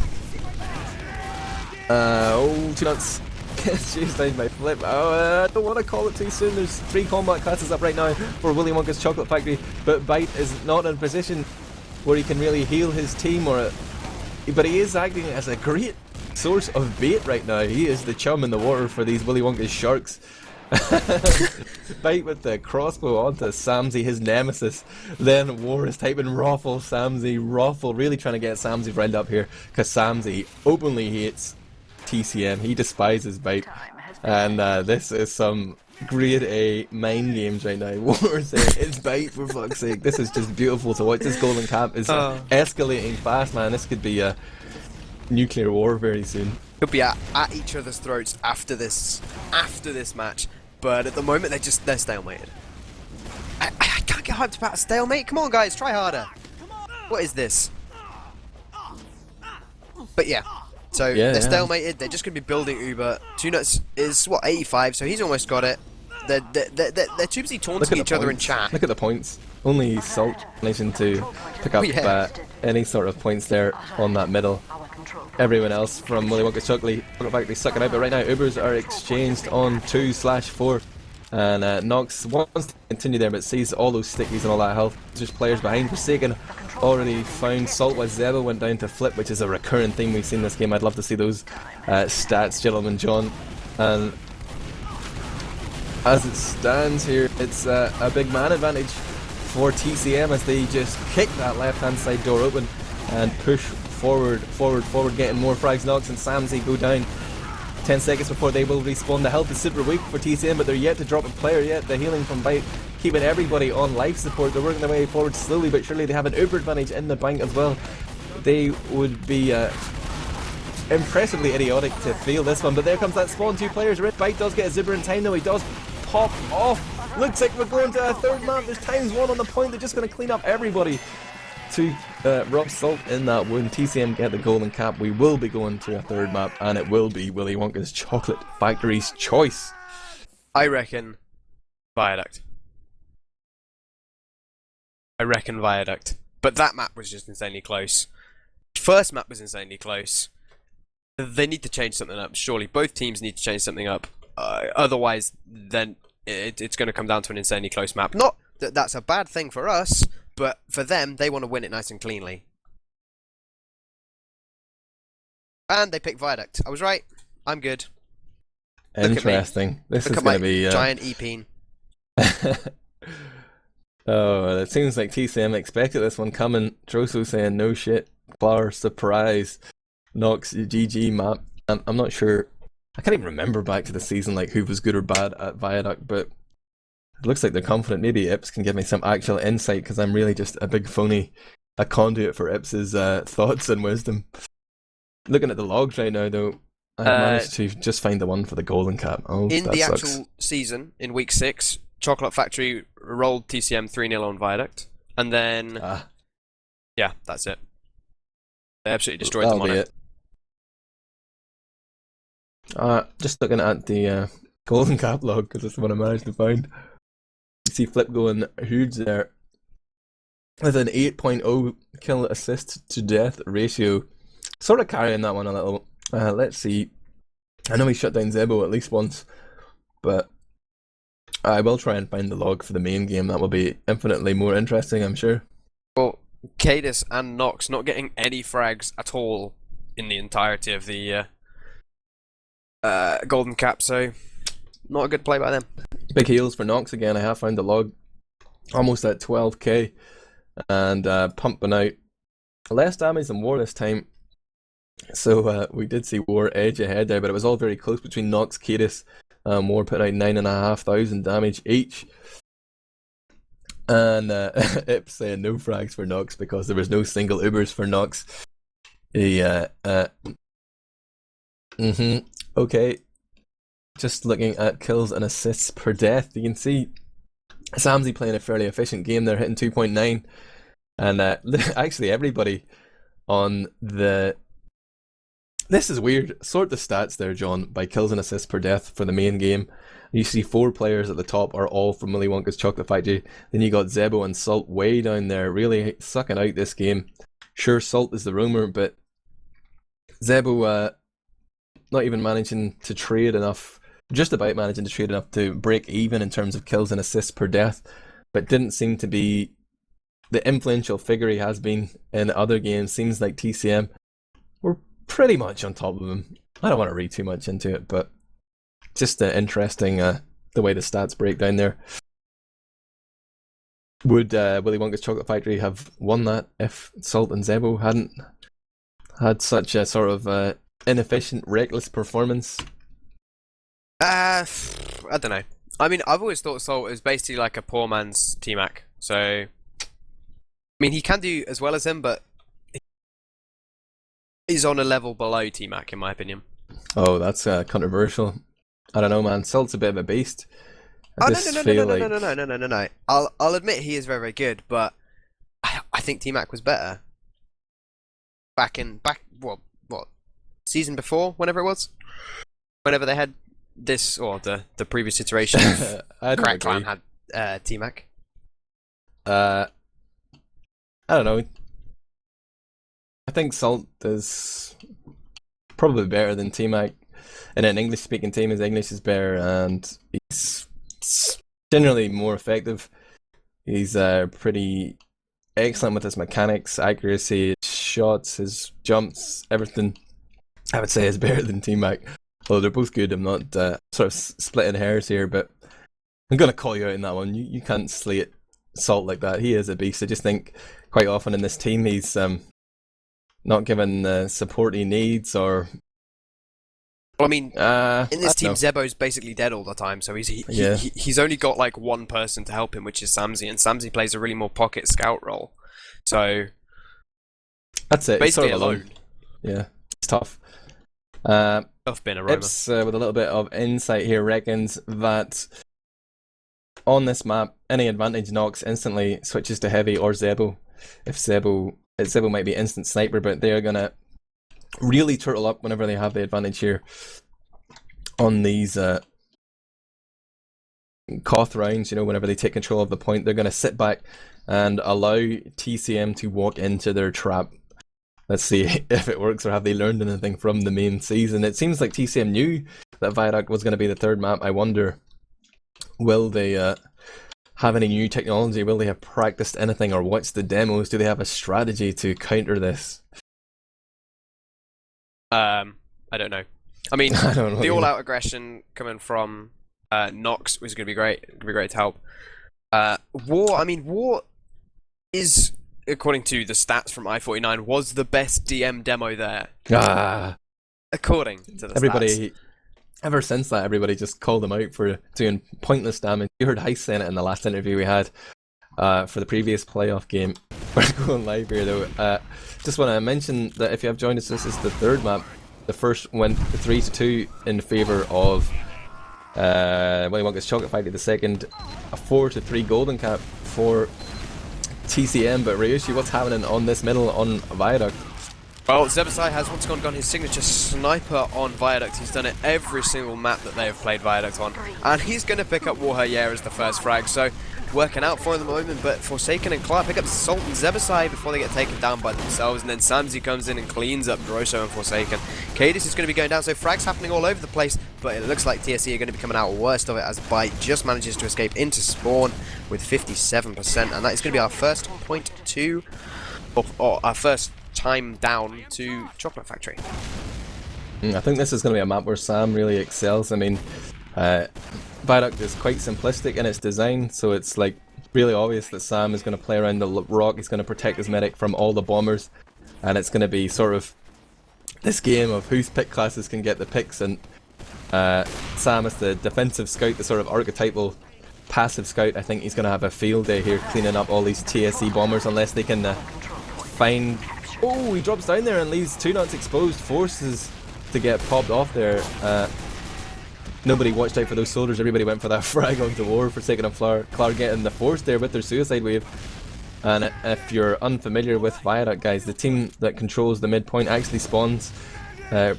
2nuts gets chased down by Flip. I don't want to call it too soon. There's 3 combat classes up right now for Willy Wonka's Chocolate Factory, but Bite is not in a position where he can really heal his team, but he is acting as a great source of bait right now. He is the chum in the water for these Willy Wonka's sharks. Bite with the crossbow onto Samsy, his nemesis. Then War is typing Raffle, Samsy, Raffle, really trying to get Samsy friend up here, because Samsy openly hates TCM. He despises Bite, and this is some grade A mind games right now. War saying it's Bite, for fuck's sake. This is just beautiful to watch. This golden cap is escalating fast, man. This could be a nuclear war very soon. Could be at each other's throats after this match, but at the moment they're stalemated. I can't get hyped about a stalemate. Come on, guys, try harder. What is this? But yeah. So they're stalemated. They're just gonna be building Uber. 2nuts is what, 85, so he's almost got it. They're too busy taunting each other in chat. Look at the points. Only Salt managing to pick up any sort of points there on that middle. Everyone else from Willy Wonka's Chocolate Factory sucking out, but right now Ubers are exchanged on 2/4. And Nox wants to continue there, but sees all those stickies and all that health. There's players behind. Forsaken already found Salt with Zebo, went down to Flip, which is a recurring theme we've seen this game. I'd love to see those stats, gentlemen John. And as it stands here, it's a big man advantage for TCM as they just kick that left-hand side door open and push forward, getting more frags. Nox and Samsy go down 10 seconds before they will respawn. The health is super weak for TCM, but they're yet to drop a player yet. The healing from Bite keeping everybody on life support. They're working their way forward slowly but surely. They have an Uber advantage in the bank as well. They would be impressively idiotic to fail this one, but there comes that spawn. 2 players are in. Bite does get a zipper in time though. He does pop off. Looks like we're going to a third map. There's ×1 on the point. They're just going to clean up everybody. to Rob Salt in that wound. TCM get the golden cap. We will be going to a third map, and it will be Willy Wonka's Chocolate Factory's choice. I reckon Viaduct. But that map was just insanely close. First map was insanely close. They need to change something up. Surely both teams need to change something up. Otherwise, then it's going to come down to an insanely close map. Not that that's a bad thing for us, but for them, they want to win it nice and cleanly. And they picked Viaduct. I was right. I'm good. Interesting. This is going to be giant E-peen. Oh, it seems like TCM expected this one coming. Troso saying no shit. Bar surprise. Nox GG map. I'm not sure. I can't even remember back to the season like who was good or bad at Viaduct, but it looks like they're confident. Maybe Ips can give me some actual insight because I'm really just a big phony, a conduit for Ips's thoughts and wisdom. Looking at the logs right now though, I managed to just find the one for the golden cap. Oh, in that the sucks. actual season, in week 6, Chocolate Factory rolled TCM 3-0 on Viaduct. And then... yeah, that's it. They absolutely destroyed them on it. Just looking at the golden cap log, because that's what I managed to find. You see Flip going huge there. With an 8.0 kill assist to death ratio. Sort of carrying that one a little. Let's see. I know he shut down Zebo at least once, but I will try and find the log for the main game. That will be infinitely more interesting, I'm sure. Well, Cadis and Nox not getting any frags at all in the entirety of the golden cap, so not a good play by them. Big heals for Nox again. I have found the log. Almost at 12k. And pumping out less damage than War this time. So we did see War edge ahead there, but it was all very close between Nox, Cadis. War putting out 9,500 damage each. And Ips saying no frags for Nox because there was no single Ubers for Nox. Okay. Just looking at kills and assists per death, you can see Samsy playing a fairly efficient game there, hitting 2.9. And actually everybody on the... This is weird. Sort the stats there, John, by kills and assists per death for the main game. You see 4 players at the top are all from Willy Wonka's Chocolate Factory. Then you got Zebo and Salt way down there, really sucking out this game. Sure, Salt is the roamer, but Zebo not even managing to trade enough, just about managing to trade enough to break even in terms of kills and assists per death, but didn't seem to be the influential figure he has been in other games. Seems like TCM were pretty much on top of him. I don't want to read too much into it, but just interesting the way the stats break down there. Would Willy Wonka's Chocolate Factory have won that if Salt and Zebo hadn't had such a sort of inefficient, reckless performance? I don't know. I mean, I've always thought Salt is basically like a poor man's T-Mac. So, I mean, he can do as well as him, but he's on a level below T-Mac, in my opinion. Oh, that's controversial. I don't know, man. Salt's a bit of a beast. No. I'll admit he is very, very good, but I think T-Mac was better. Back what season before, whenever it was, whenever they had this or the previous iteration of Crack Clan had T-Mac. I don't know. I think Salt is probably better than T-Mac. In an English-speaking team, his English is better, and he's generally more effective. He's pretty excellent with his mechanics, accuracy, his shots, his jumps, everything. I would say is better than T-Mac. Although they're both good. I'm not sort of splitting hairs here, but I'm going to call you out in that one. You can't slate Salt like that. He is a beast. I just think quite often in this team he's not given the support he needs, or... Well, I mean, in this team, Zebo's basically dead all the time, so he's only got like one person to help him, which is Samsy, and Samsy plays a really more pocket scout role. So that's it. Basically sort of alone. Yeah, it's tough. Tough being a roamer. Ips, with a little bit of insight here, reckons that on this map, any advantage Nox instantly switches to Heavy or Zebo. if Zebo might be instant sniper, but they're gonna really turtle up whenever they have the advantage here on these Koth rounds. You know, whenever they take control of the point, they're gonna sit back and allow TCM to walk into their trap. Let's see if it works, or have they learned anything from the main season. It seems like TCM knew that Viaduct was going to be the third map. I wonder, will they have any new technology? Will they have practiced anything, or what's the demos? Do they have a strategy to counter this? I don't know. I mean, I don't know the either. all-out aggression coming from Nox was going to be great. It's going to be great to help. War is, according to the stats from I-49, was the best DM demo there. According to the stats. Ever since that, everybody just called him out for doing pointless damage. You heard Heist saying it in the last interview we had for the previous playoff game. We're going live here though. Just want to mention that if you have joined us, this is the third map. The first went 3-2 in favour of Willy Wonka's Chocolate Factory. The second, a 4-3 golden cap for TCM. But Ryushi, what's happening on this middle on Viaduct? Well, Zebasai has once again got his signature sniper on Viaduct. He's done it every single map that they have played Viaduct on. And he's going to pick up Warhayer as the first frag. So, working out for him at the moment. But Forsaken and Clark pick up Salt and Zebasai before they get taken down by themselves. And then Samsy comes in and cleans up Droso and Forsaken. Cadis is going to be going down. So, frags happening all over the place. But it looks like TSE are going to be coming out worst of it as Bite just manages to escape into spawn with 57%. And that is going to be our first 0.2, or our first time down to Chocolate Factory. I think this is going to be a map where Sam really excels. I mean, Viaduct is quite simplistic in its design, so it's like really obvious that Sam is going to play around the rock. He's going to protect his medic from all the bombers, and it's going to be sort of this game of whose pick classes can get the picks. And Sam is the defensive scout, the sort of archetypal passive scout. I think he's going to have a field day here cleaning up all these TSE bombers unless they can find... Oh, he drops down there and leaves 2 nuts exposed, forces to get popped off there. Nobody watched out for those soldiers, everybody went for that frag onto War. Forsaken and Clark getting the force there with their suicide wave. And if you're unfamiliar with Viaduct, guys, the team that controls the midpoint actually spawns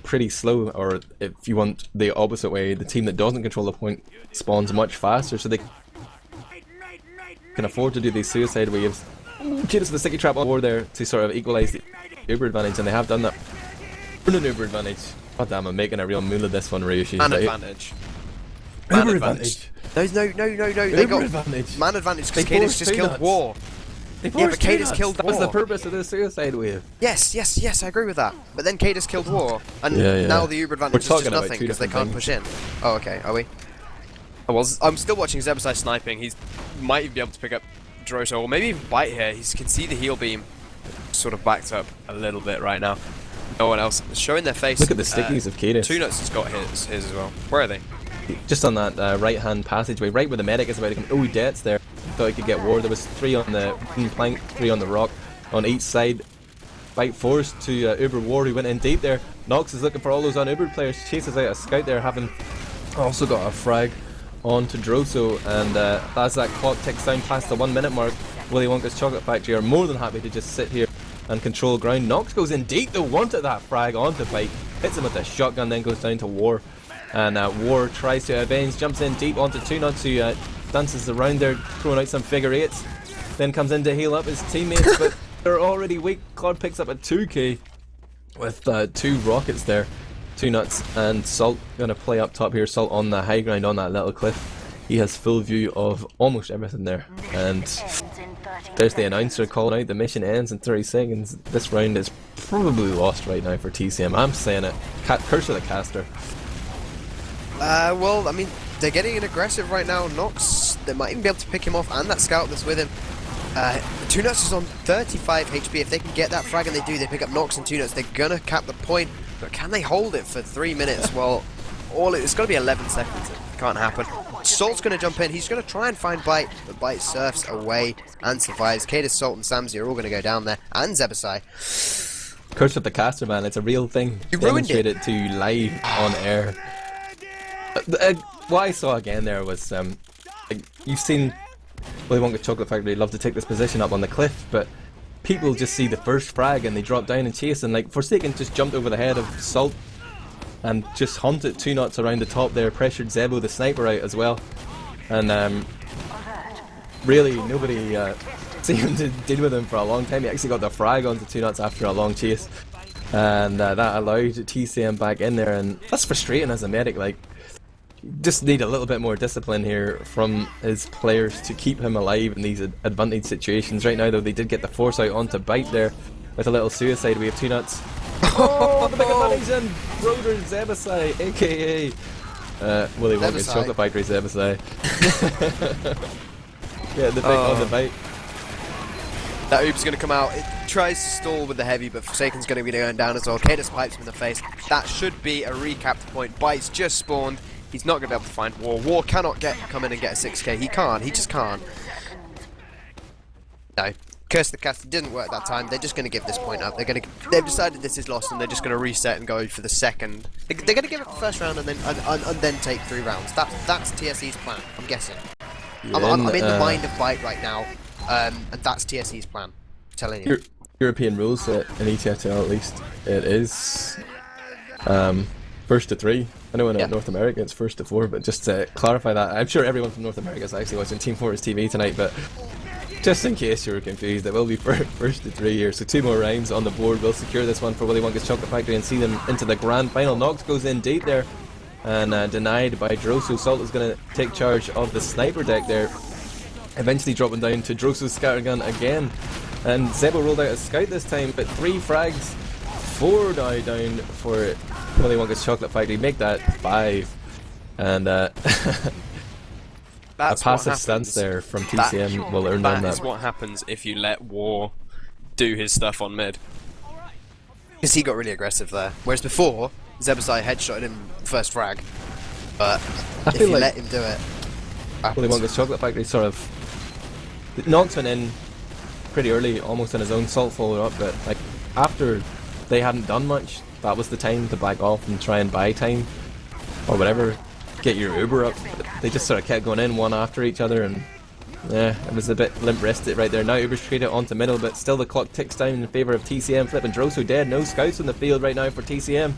pretty slow, or if you want the opposite way, the team that doesn't control the point spawns much faster, so they can afford to do these suicide waves. Cheers to the sticky trap on War there to sort of equalise the Uber advantage, and they have done that. An Uber advantage. God damn, I'm making a real mool of this one, Ryushi. Man advantage. Uber advantage. No, they got advantage. man advantage because Cadis just killed War. Yeah, but Cadis killed War. That was the purpose of the suicide wave. Yes, I agree with that. But then Cadis killed War, and now the Uber advantage is just nothing because they can't push in. Oh, okay, are we? Oh, well, I'm still watching Zebasai sniping. He might even be able to pick up Droso, or maybe even Bite here. He can see the heal beam sort of backed up a little bit right now. No one else is showing their face. Look at the stickies of Cadis. 2 nuts has got his as well. Where are they? Just on that right hand passageway, right where the medic is about to come. Oh, Death's there. Thought he could get War. There was 3 on the plank, 3 on the rock on each side. Bite forced to Uber War, who went in deep there. Nox is looking for all those un-Ubered players. Chases out a scout there, having also got a frag onto Droso, and as that clock ticks down past the 1 minute mark, Willy Wonka's Chocolate Factory are more than happy to just sit here and control ground. Nox goes in deep, though, wanted that frag onto Bite, hits him with a shotgun, then goes down to War, and War tries to avenge, jumps in deep onto 2 nuts, who dances around there, throwing out some figure 8s, then comes in to heal up his teammates, but they're already weak. Claude picks up a 2k with 2 rockets there. 2 nuts and Salt gonna play up top here. Salt on the high ground on that little cliff. He has full view of almost everything there. And there's the announcer calling out the mission ends in 30 seconds. This round is probably lost right now for TCM. I'm saying it. Curse of the caster. Well, I mean, they're getting in aggressive right now. Nox, they might even be able to pick him off, and that scout that's with him. 2 nuts is on 35 HP. If they can get that frag, and they do, they pick up Nox and 2 nuts. They're gonna cap the point. But can they hold it for 3 minutes? Well, it's going to be 11 seconds. It can't happen. Salt's going to jump in. He's going to try and find Bite, but Bite surfs away and survives. Cadis, Salt, and Samsy are all going to go down there, and Zebasai. Curse of the caster, man. It's a real thing. You ruined it. Demonstrated to live on air. What I saw again there was, like, you've seen Willy Wonka Chocolate Factory love to take this position up on the cliff, but people just see the first frag and they drop down and chase, and like Forsaken just jumped over the head of Salt and just hunted 2 knots around the top there, pressured Zebo the sniper out as well, and really nobody seemed to deal with him for a long time. He actually got the frag onto 2 knots after a long chase, and that allowed TCM back in there, and that's frustrating as a medic. Like, just need a little bit more discipline here from his players to keep him alive in these advantage situations. Right now though, they did get the force out onto Bite there with a little suicide. We have 2 nuts. Oh, the big advantage in Broder Zebasai, aka Willy Wonka's Chocolate Factory Zebasai. Yeah, the big on the Bite. That Oob's going to come out. It tries to stall with the heavy, but Forsaken's going to be going down as well. Cadus pipes him in the face. That should be a recapped point. Bite's just spawned. He's not going to be able to find War. War cannot come in and get a 6k. He can't. He just can't. No. Curse the Cast didn't work that time. They're just going to give this point up. They've decided this is lost, and they're just going to reset and go for the second. They're going to give it the first round and then take 3 rounds. That's TSE's plan. I'm guessing. Yeah, I'm in the mind of Bite right now, and that's TSE's plan. I'm telling you. European rules set in ETF2L at least, it is first to 3. I know in North America it's first to 4, but just to clarify that, I'm sure everyone from North America is actually watching Team Fortress TV tonight, but just in case you were confused, it will be first to 3 here. So 2 more rounds on the board will secure this one for Willy Wonka's Chocolate Factory and see them into the grand final. Nox goes in deep there and denied by Droso. Salt is going to take charge of the sniper deck there, eventually dropping down to Droso's scattergun again, and Zebo rolled out a scout this time, but 3 frags, 4 now down for Willy Wonka's Chocolate Factory. Make that 5, and a passive stance there from TCM will earn them that. That is what happens if you let War do his stuff on mid. Because he got really aggressive there, whereas before Zebasai headshotted him first frag, but if you let him do it, Willy Wonka's Chocolate Factory sort of knocks one in pretty early, almost on his own. Salt followed up, but like after they hadn't done much, that was the time to back off and try and buy time or whatever, get your Uber up. But they just sort of kept going in one after each other, and yeah, it was a bit limp-wristed right there. Now Uber's traded onto middle, but still the clock ticks down in favour of TCM. Flipping Droso dead, no scouts on the field right now for TCM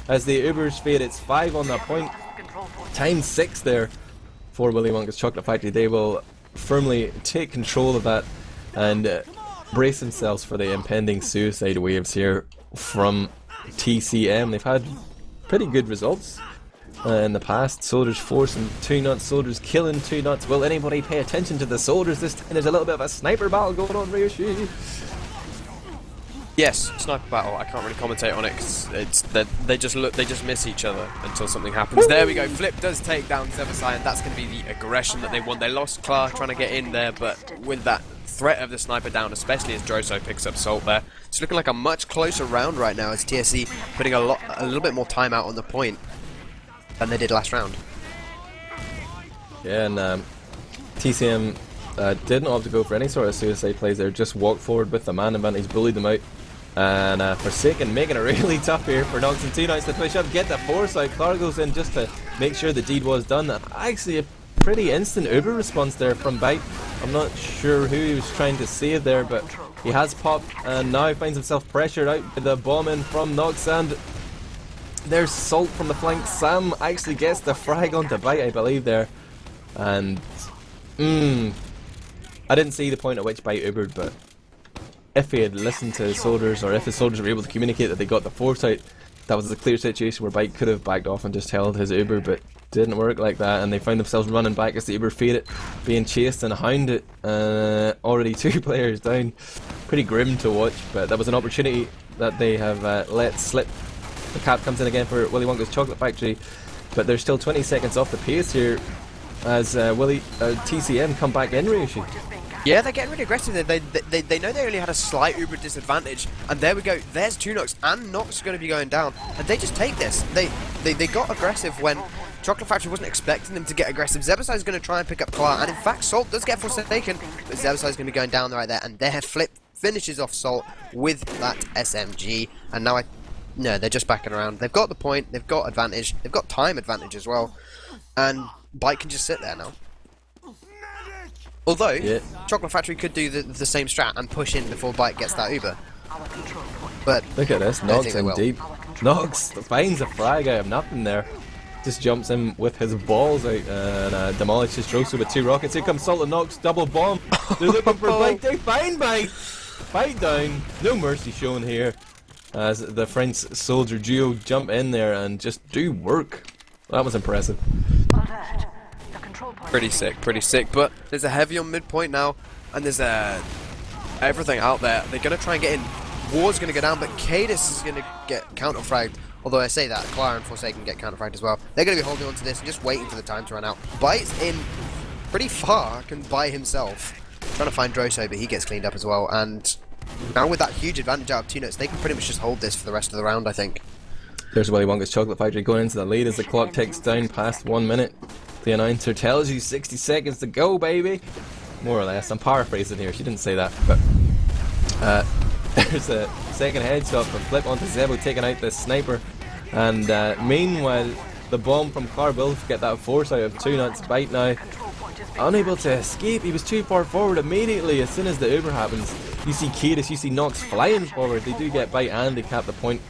as the Ubers fade. It's 5 on that point, times 6 there for Willy Wonka's Chocolate Factory. They will firmly take control of that and brace themselves for the impending suicide waves here from TCM. They've had pretty good results in the past. Soldiers forcing 2 nuts, soldiers killing 2 nuts. Will anybody pay attention to the soldiers this time? There's a little bit of a sniper battle going on, Ryushi. Yes, sniper battle. I can't really commentate on it because it's that they just miss each other until something happens. There we go. Flip does take down Zebasai, and that's going to be the aggression that they want. They lost Klar trying to get in there, but with that threat of the sniper down, especially as Droso picks up Salt there, it's looking like a much closer round right now as TSE putting a little bit more time out on the point than they did last round. Yeah, and TCM didn't opt to go for any sort of suicide plays there, just walked forward with the man advantage, bullied them out. And Forsaken making it really tough here for Nox and 2 nuts to push up, get the force out. Klar goes in just to make sure the deed was done. Actually a pretty instant Uber response there from Bite. I'm not sure who he was trying to save there, but he has popped and now finds himself pressured out by the bomb in from Nox, and there's Salt from the flank. Sam actually gets the frag onto Bite, I believe there, and I didn't see the point at which Bite Ubered, but if he had listened to his soldiers, or if his soldiers were able to communicate that they got the force out, that was a clear situation where Bite could have backed off and just held his Uber, but didn't work like that, and they found themselves running back as the Uber faded, being chased and hounded. Already 2 players down. Pretty grim to watch, but that was an opportunity that they have let slip. The cap comes in again for Willy Wonka's Chocolate Factory, but they're still 20 seconds off the pace here as TCM come back in, Ryushi. Yeah, they're getting really aggressive. They know they only had a slight Uber disadvantage, and there we go. There's 2 Nox, and Nox is going to be going down, and they just take this. They got aggressive when Chocolate Factory wasn't expecting them to get aggressive. Zebasai is going to try and pick up Klar, and in fact, Salt does get Forsaken, but Zebasai is going to be going down right there, and their Flip finishes off Salt with that SMG, and now no, they're just backing around. They've got the point, they've got advantage, they've got time advantage as well, and Bite can just sit there now. Although, Yeah. Chocolate Factory could do the same strat and push in before Bite gets that Uber. But Look at this, I don't Nox think they in will. deep. Nox finds a frag out of nothing there. Just jumps in with his balls out and demolishes Droso with 2 rockets. Here comes Salt and Nox, double bomb. They're looking for Bite. They find Bite. Bite down. No mercy shown here as the French soldier duo jump in there and just do work. That was impressive. Pretty sick. But there's a heavy on midpoint now, and there's everything out there. They're gonna try and get in. Ward's gonna go down, but Cadis is gonna get counter-fragged. Although I say that, Clara and Forsaken get counter-fragged as well. They're gonna be holding on to this and just waiting for the time to run out. Bite's in pretty far, can buy himself. Trying to find Droso, but he gets cleaned up as well. And now with that huge advantage out of 2 nuts, they can pretty much just hold this for the rest of the round, I think. There's Willy Wonka's Chocolate Factory going into the lead as the clock ticks down past 1 minute. The announcer tells you 60 seconds to go, baby. More or less. I'm paraphrasing here. She didn't say that, but there's a second headshot for Flip onto Zebo, taking out the sniper. And meanwhile, the bomb from Clara will get that force out of 2 nuts. Bite now unable to escape. He was too far forward immediately. As soon as the Uber happens, you see Cadis, you see Nox flying forward. They do get Bite and they cap the point.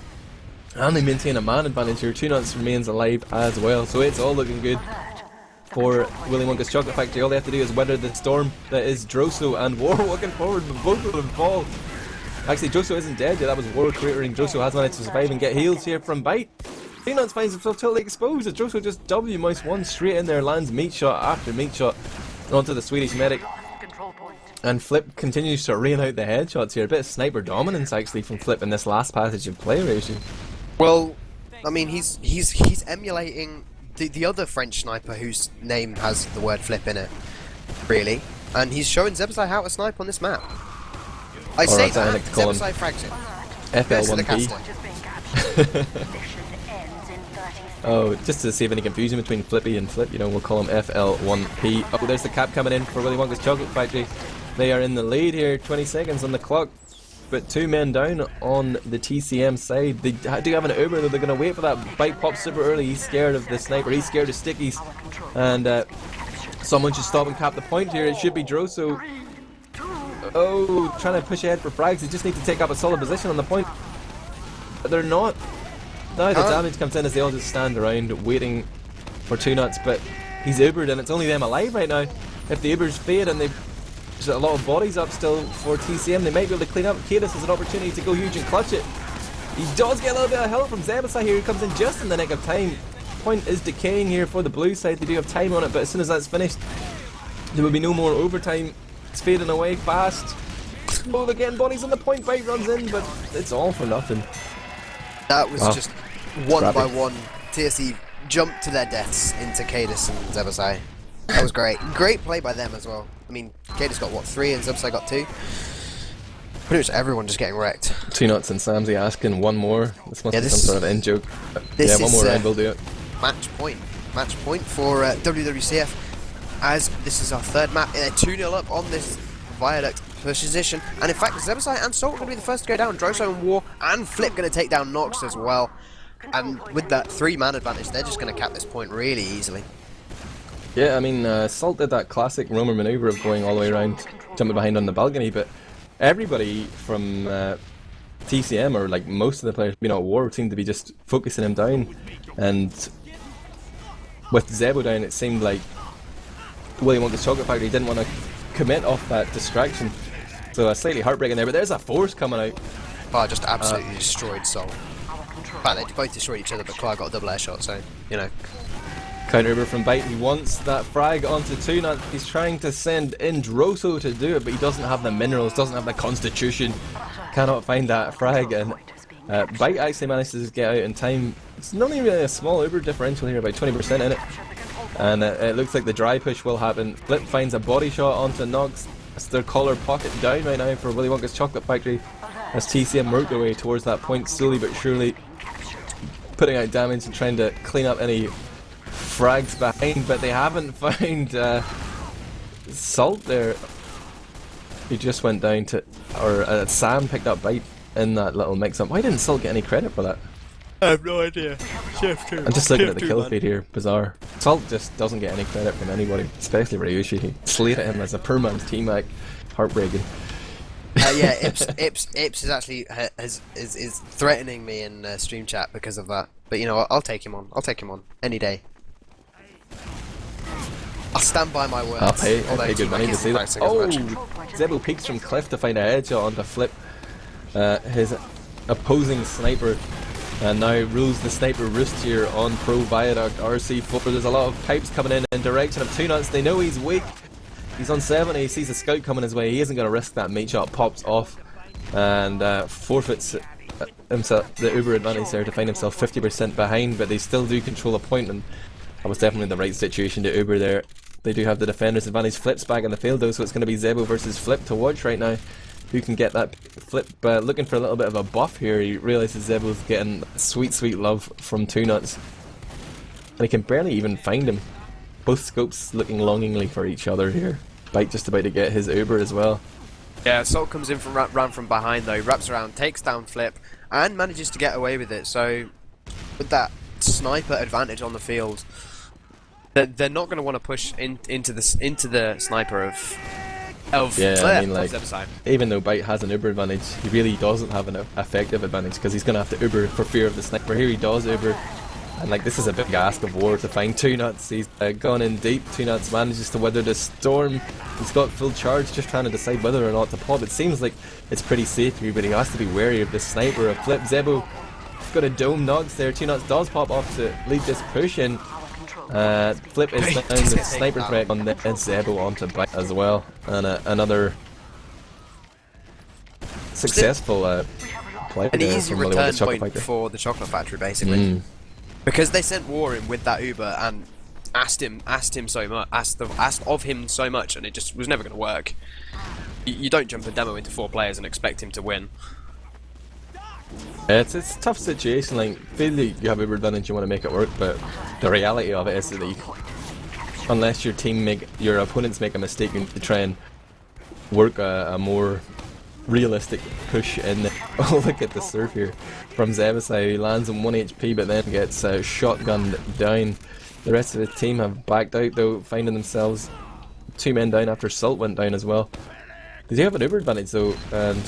And they maintain a man advantage here. 2 nuts remains alive as well. So it's all looking good for Willy Wonka's Chocolate Factory. All they have to do is weather the storm that is Droso and War walking forward, but both of them fall. Actually, Droso isn't dead yet. That was War cratering. Droso has managed to survive and get heals here from Bite. 2 nuts finds himself totally exposed as Droso just W mouse 1 straight in there, lands meat shot after meat shot onto the Swedish medic. And Flip continues to rain out the headshots here. A bit of sniper dominance actually from Flip in this last passage of play, Ryushi. Well, I mean, he's emulating the other French sniper whose name has the word Flip in it, really. And he's showing Zebasai how to snipe on this map. I say that's how I that, like to call him. Zebasai frags it. FL1P. Oh, just to save any confusion between Flippy and Flip, you know, we'll call him FL1P. Oh, there's the cap coming in for Willy Wonka's Chocolate Factory. They are in the lead here, 20 seconds on the clock, but 2 men down on the TCM side. They do have an Uber, though they're going to wait for that. Bite pop super early. He's scared of the sniper, he's scared of stickies. And someone should stop and cap the point here. It should be Droso. Oh, trying to push ahead for frags. They just need to take up a solid position on the point. But they're not. Now the damage comes in as they all just stand around waiting for 2 nuts, but he's Ubered and it's only them alive right now. If the Ubers fade and there's a lot of bodies up still for TCM, they might be able to clean up. Cadis has an opportunity to go huge and clutch it. He does get a little bit of help from Zebasai here, who comes in just in the nick of time. Point is decaying here for the blue side. They do have time on it, but as soon as that's finished, there will be no more overtime. It's fading away fast. Oh, they're getting bodies on the point. Bite runs in, but it's all for nothing. That was just one by one. TSE jumped to their deaths into Cadis and Zebasai. That was great. Great play by them as well. I mean, Cadis got what, 3 and Zebasai got 2? Pretty much everyone just getting wrecked. 2 nuts and Samsy asking one more. This must be some sort of in joke. This yeah, one more is, round will do it. Match point for WWCF, as this is our 3rd map. They're 2-0 up on this viaduct position, and in fact Zebasai and Salt are going to be the first to go down. Droso and War and Flip going to take down Nox as well, and with that 3-man advantage they're just going to cap this point really easily. Yeah, I mean, Salt did that classic Roamer maneuver of going all the way around, jumping behind on the balcony, but everybody from TCM, or like most of the players, you know, War seemed to be just focusing him down, and with Zebo down it seemed like Willy Wonka's Chocolate Factory didn't want to commit off that distraction, so slightly heartbreaking there, but there's a force coming out. Clara just absolutely destroyed Salt. In fact, they both destroyed each other, but Clara got a double air shot, so, you know. Counter Uber from Bite, he wants that frag onto 2 nuts. He's trying to send in Droso to do it, but he doesn't have the minerals, doesn't have the constitution, cannot find that frag, and Bite actually manages to get out in time. It's not even really a small Uber differential here, about 20% in it, and it looks like the dry push will happen. Flip finds a body shot onto Nox. It's their collar pocket down right now for Willy Wonka's Chocolate Factory as TCM work their way towards that point, slowly but surely putting out damage and trying to clean up any frags behind, but they haven't found Salt there. He just went down to, or Sam picked up Bite in that little mix-up. Why didn't Salt get any credit for that? I have no idea. I'm just looking at the kill feed here. Bizarre. Salt just doesn't get any credit from anybody, especially Ryushi. He slated him as a per man's teammate. Heartbreaking. Yeah, Ips is actually is threatening me in stream chat because of that. But you know what? I'll take him on. I'll take him on any day. I'll stand by my words. I'll pay good money to see that. Oh, much. Zebo peeks from Cliff to find a headshot onto Flip. His opposing sniper now rules the sniper roost here on Pro Viaduct RC4. There's a lot of pipes coming in direction of 2nuts. They know he's weak. He's on 70. He sees a scout coming his way. He isn't going to risk that mate shot. Pops off and forfeits himself the Uber advantage there to find himself 50% behind. But they still do control a point, and that was definitely the right situation to Uber there. They do have the defender's advantage. Flip's back in the field though, so it's going to be Zebo versus Flip to watch right now. Who can get that? Flip looking for a little bit of a buff here. He realises Zebo's getting sweet love from 2nuts, and he can barely even find him. Both scopes looking longingly for each other here. Bite just about to get his Uber as well. Yeah, Salt comes in from round from behind though, wraps around, takes down Flip, and manages to get away with it. So with that sniper advantage on the field, they're not going to want to push into the sniper of yeah, Flip. I mean, like, even though Bite has an Uber advantage, he really doesn't have an effective advantage because he's going to have to Uber for fear of the sniper. Here he does Uber, and like this is a big ask of war to find 2nuts. He's gone in deep. 2nuts manages to weather the storm. He's got full charge, just trying to decide whether or not to pop. It seems like it's pretty safe here, but he has to be wary of the sniper of Flip. Zebo got a dome knocks there. 2nuts does pop off to lead this push in. Flip is down the sniper threat on the Zebo onto Bite as well, and another successful play. An easy return point for the Chocolate Factory, basically, because they sent War in with that Uber and asked him so much, asked of him so much, and it just was never going to work. You don't jump a demo into 4 players and expect him to win. It's a tough situation. Like, feel like you have Uber advantage, you want to make it work, but the reality of it is that unless your opponents make a mistake, you need to try and work a more realistic push in there. Oh, look at the surf here from Zebasai. He lands on 1 HP but then gets shotgunned down. The rest of the team have backed out though, finding themselves 2 men down after Salt went down as well. They do have an Uber advantage though, and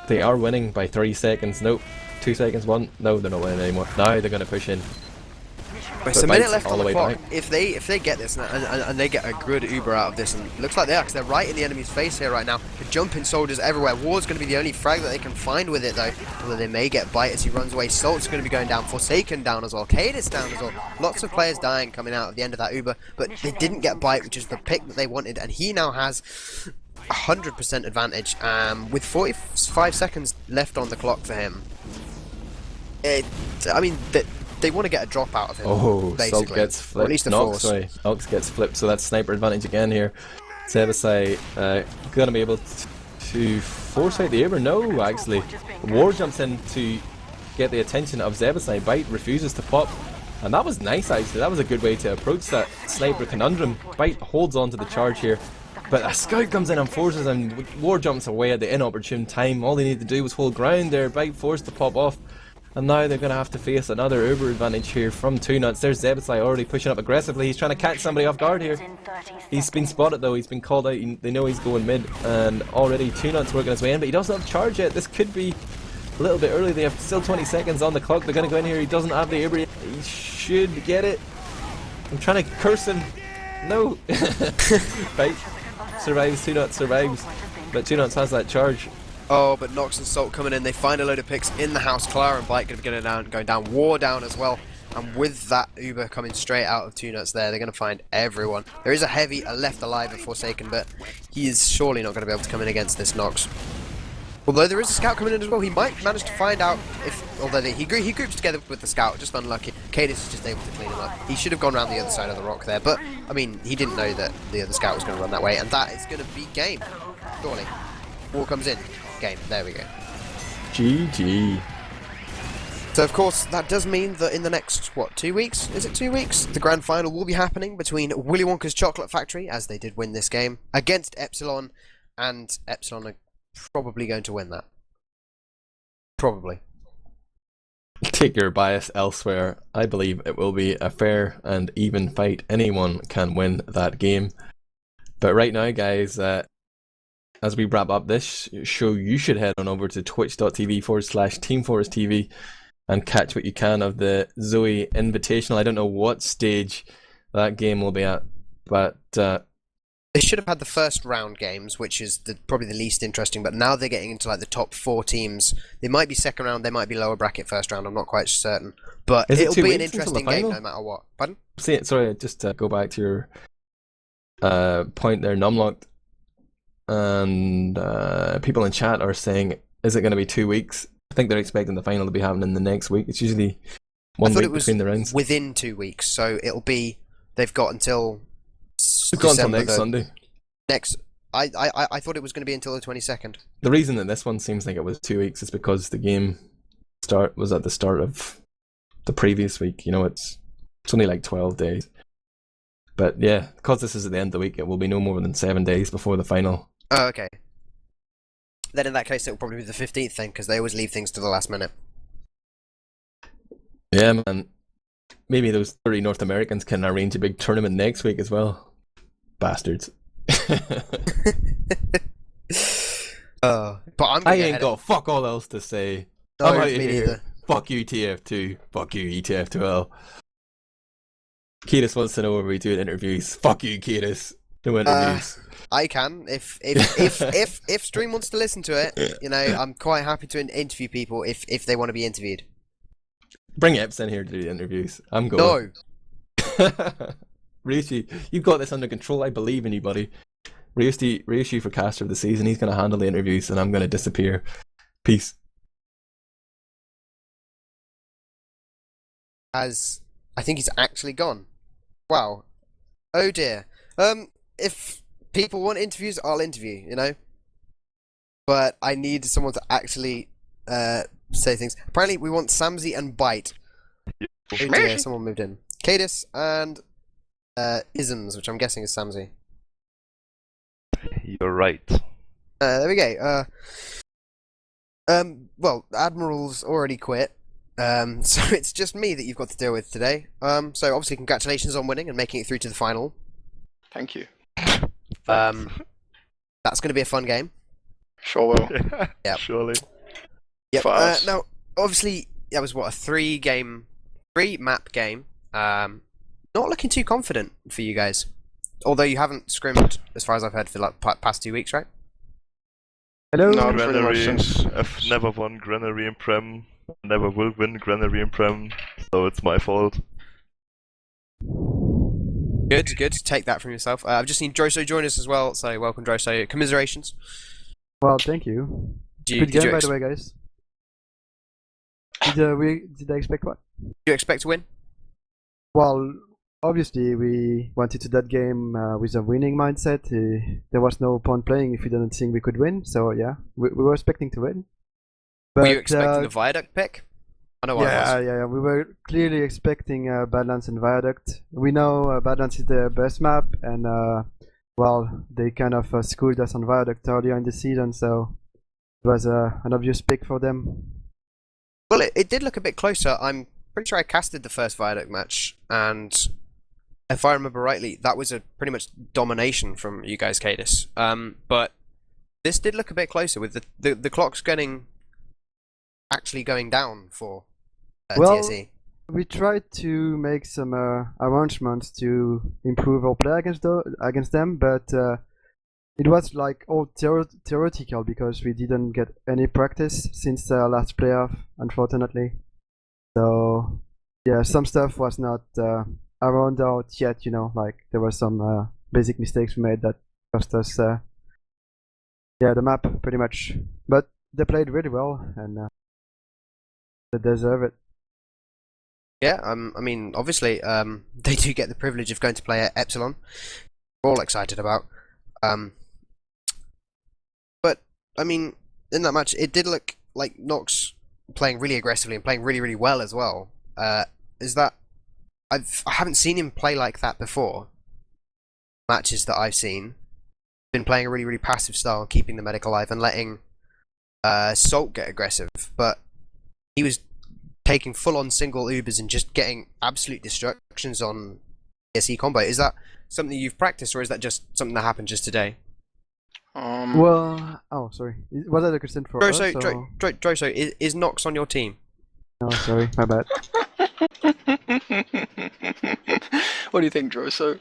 they are winning by 3 seconds. Nope. 2 seconds, 1. No, they're not winning anymore. Now they're going to push in. It's a minute left on the clock. If they get this and they get a good Uber out of this, and it looks like they are, because they're right in the enemy's face here right now. The jumping soldiers everywhere. Ward's going to be the only frag that they can find with it though. Although they may get Bite as he runs away. Salt's going to be going down. Forsaken down as well. Cadis down as well. Lots of players dying coming out at the end of that Uber, but they didn't get Bite, which is the pick that they wanted, and he now has 100% advantage with 45 seconds left on the clock for him. I mean, they want to get a drop out of him. Oh, basically. Salt gets flipped. Or at least a Nox, force. sorry. Nox gets flipped, so that's sniper advantage again here. Zebasai gonna be able to force out the Uber. No, actually. War jumps in to get the attention of Zebasai. Bite refuses to pop. And that was nice, actually. That was a good way to approach that sniper conundrum. Bite holds on to the charge here. But a scout comes in and forces, and War jumps away at the inopportune time. All they need to do was hold ground there. Bite forced to pop off. And now they're going to have to face another Uber advantage here from 2nuts. There's Zebasai already pushing up aggressively. He's trying to catch somebody off guard here. He's been spotted though. He's been called out. They know he's going mid. And already 2nuts working his way in. But he doesn't have charge yet. This could be a little bit early. They have still 20 seconds on the clock. They're going to go in here. He doesn't have the Uber yet. He should get it. I'm trying to curse him. No. Right. Survives. 2nuts survives. But 2nuts has that charge. Oh, but Nox and Salt coming in. They find a load of picks in the house. Clara and Bite going to be going down. War down as well. And with that Uber coming straight out of 2nuts there, they're going to find everyone. There is a heavy left alive at Forsaken, but he is surely not going to be able to come in against this Nox. Although there is a scout coming in as well. He might manage to find out if... Although he groups together with the scout, just unlucky. Cadis is just able to clean him up. He should have gone around the other side of the rock there, but, I mean, he didn't know that the other scout was going to run that way, and that is going to be game. Surely. War comes in. Game. There we go. GG. So of course that does mean that in the next 2 weeks? Is it 2 weeks? The grand final will be happening between Willy Wonka's Chocolate Factory, as they did win this game, against Epsilon, and Epsilon are probably going to win that. Probably. Take your bias elsewhere. I believe it will be a fair and even fight. Anyone can win that game. But right now, guys, as we wrap up this show, you should head on over to twitch.tv/TeamForestTV and catch what you can of the Zoe Invitational. I don't know what stage that game will be at, but they should have had the first round games, which is probably the least interesting, but now they're getting into like the top 4 teams. They might be second round, they might be lower bracket first round, I'm not quite certain. But it'll be an interesting game no matter what. Pardon? Sorry, just to go back to your point there, Numlocked, and people in chat are saying, is it going to be 2 weeks? I think they're expecting the final to be happening the next week. It's usually 1 week between the rounds. Within 2 weeks, so it'll be, they've got until next Sunday. I thought it was going to be until the 22nd. The reason that this one seems like it was 2 weeks is because the game was at the start of the previous week. You know, it's only like 12 days. But yeah, because this is at the end of the week, it will be no more than 7 days before the final. Oh, okay. Then in that case, it will probably be the 15th then, because they always leave things to the last minute. Yeah, man. Maybe those 30 North Americans can arrange a big tournament next week as well. Bastards. But I ain't got fuck all else to say. No, I'm out me here. neither. Fuck you, TF2. Fuck you, ETF2L. Kiedis wants to know where we do interviews. Fuck you, Kiedis. No interviews. I can if Stream wants to listen to it. You know, I'm quite happy to interview people if they want to be interviewed. Bring Epps in here to do the interviews. I'm going. No. Ryushi, you've got this under control. I believe in you, buddy. Ryushi for caster of the season. He's going to handle the interviews, and I'm going to disappear. Peace. As I think he's actually gone. Wow. Oh dear. If people want interviews, I'll interview, you know? But I need someone to actually say things. Apparently we want Samsy and Bite. Oh dear, someone moved in. Cadis and Isms, which I'm guessing is Samsy. You're right. There we go. Well, Admiral's already quit. So it's just me that you've got to deal with today. So obviously congratulations on winning and making it through to the final. Thank you. That's going to be a fun game. Sure will. Yep. Surely. Yep. For us. Now, obviously, that was what, a 3-map game. Not looking too confident for you guys. Although you haven't scrimmed, as far as I've heard, for like past 2 weeks, right? Hello. No, pretty much Granary. since. I've never won Granary and Prem. Never will win Granary and Prem. So it's my fault. Good. Take that from yourself. I've just seen Droso join us as well, so welcome, Droso. Commiserations. Well, thank you. Did Good game, you by the way, guys. Did I expect what? you expect to win? Well, obviously we went into that game with a winning mindset. There was no point playing if we didn't think we could win. So yeah, we were expecting to win. But, Were you expecting the Viaduct pick? I know I was. yeah. We were clearly expecting Badlands and Viaduct. We know Badlands is the best map, and well, they kind of schooled us on Viaduct earlier in the season, so it was an obvious pick for them. Well, it did look a bit closer. I'm pretty sure I casted the first Viaduct match, and if I remember rightly, that was a pretty much domination from you guys, Cadis. But this did look a bit closer with the clocks actually going down for Well, TSE. we tried to make some arrangements to improve our play against them, but it was like all theoretical because we didn't get any practice since the last playoff, unfortunately. So yeah, some stuff was not around out yet, you know, like there were some basic mistakes we made that cost us the map pretty much. But they played really well, and they deserve it. Yeah, I mean, obviously, they do get the privilege of going to play at Epsilon. We're all excited about. But I mean, in that match, it did look like Nox playing really aggressively and playing really, really well as well. Is that I haven't seen him play like that before. Matches that I've seen, been playing a really, really passive style, keeping the medic alive and letting Salt get aggressive. But he was taking full-on single Ubers and just getting absolute destructions on TSE combo. Is that something you've practiced, or is that just something that happened just today? Well, oh, sorry. Was that a question for us? Droso, is Nox on your team? No, sorry, my bad. What do you think, Droso?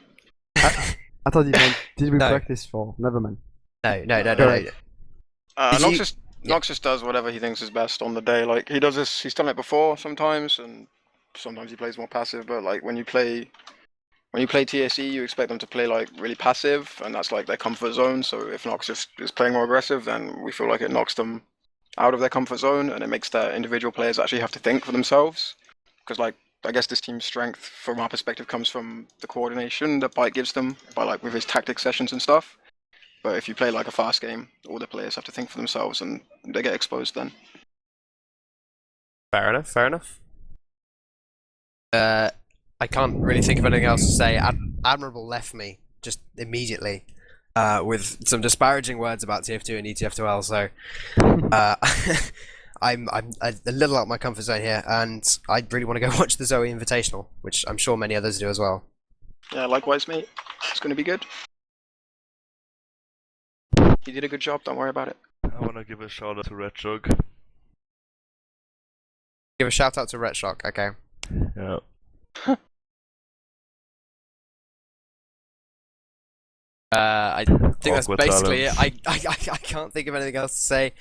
I thought you meant, did we No. practice for? Never mind. No. Alright. Did Nox you- just yeah. Nox just does whatever he thinks is best on the day. Like he does this, he's done it before sometimes, and sometimes he plays more passive. But like when you play TSE, you expect them to play like really passive, and that's like their comfort zone. So if Nox just is playing more aggressive, then we feel like it knocks them out of their comfort zone, and it makes their individual players actually have to think for themselves. Because like I guess this team's strength, from our perspective, comes from the coordination that Bite gives them by like with his tactic sessions and stuff. But if you play like a fast game, all the players have to think for themselves, and they get exposed then. Fair enough. I can't really think of anything else to say. Admirable left me just immediately with some disparaging words about TF2 and ETF2L, so I'm a little out of my comfort zone here, and I really want to go watch the Zoe Invitational, which I'm sure many others do as well. Yeah, likewise, mate. It's going to be good. You did a good job. Don't worry about it. I wanna give a shout out to Red Jug. Give a shout out to Ret Shock, okay. Yeah. I think that's Awkward basically silence. it. I can't think of anything else to say.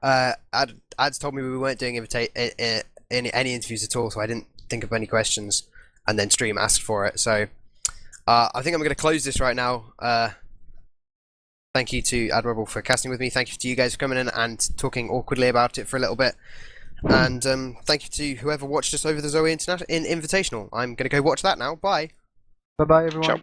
Ads told me we weren't doing any interviews at all, so I didn't think of any questions, and then Stream asked for it. So I think I'm going to close this right now. Thank you to Admirable for casting with me. Thank you to you guys for coming in and talking awkwardly about it for a little bit. And thank you to whoever watched us over the Zoe Invitational. I'm going to go watch that now. Bye. Bye bye, everyone. Ciao.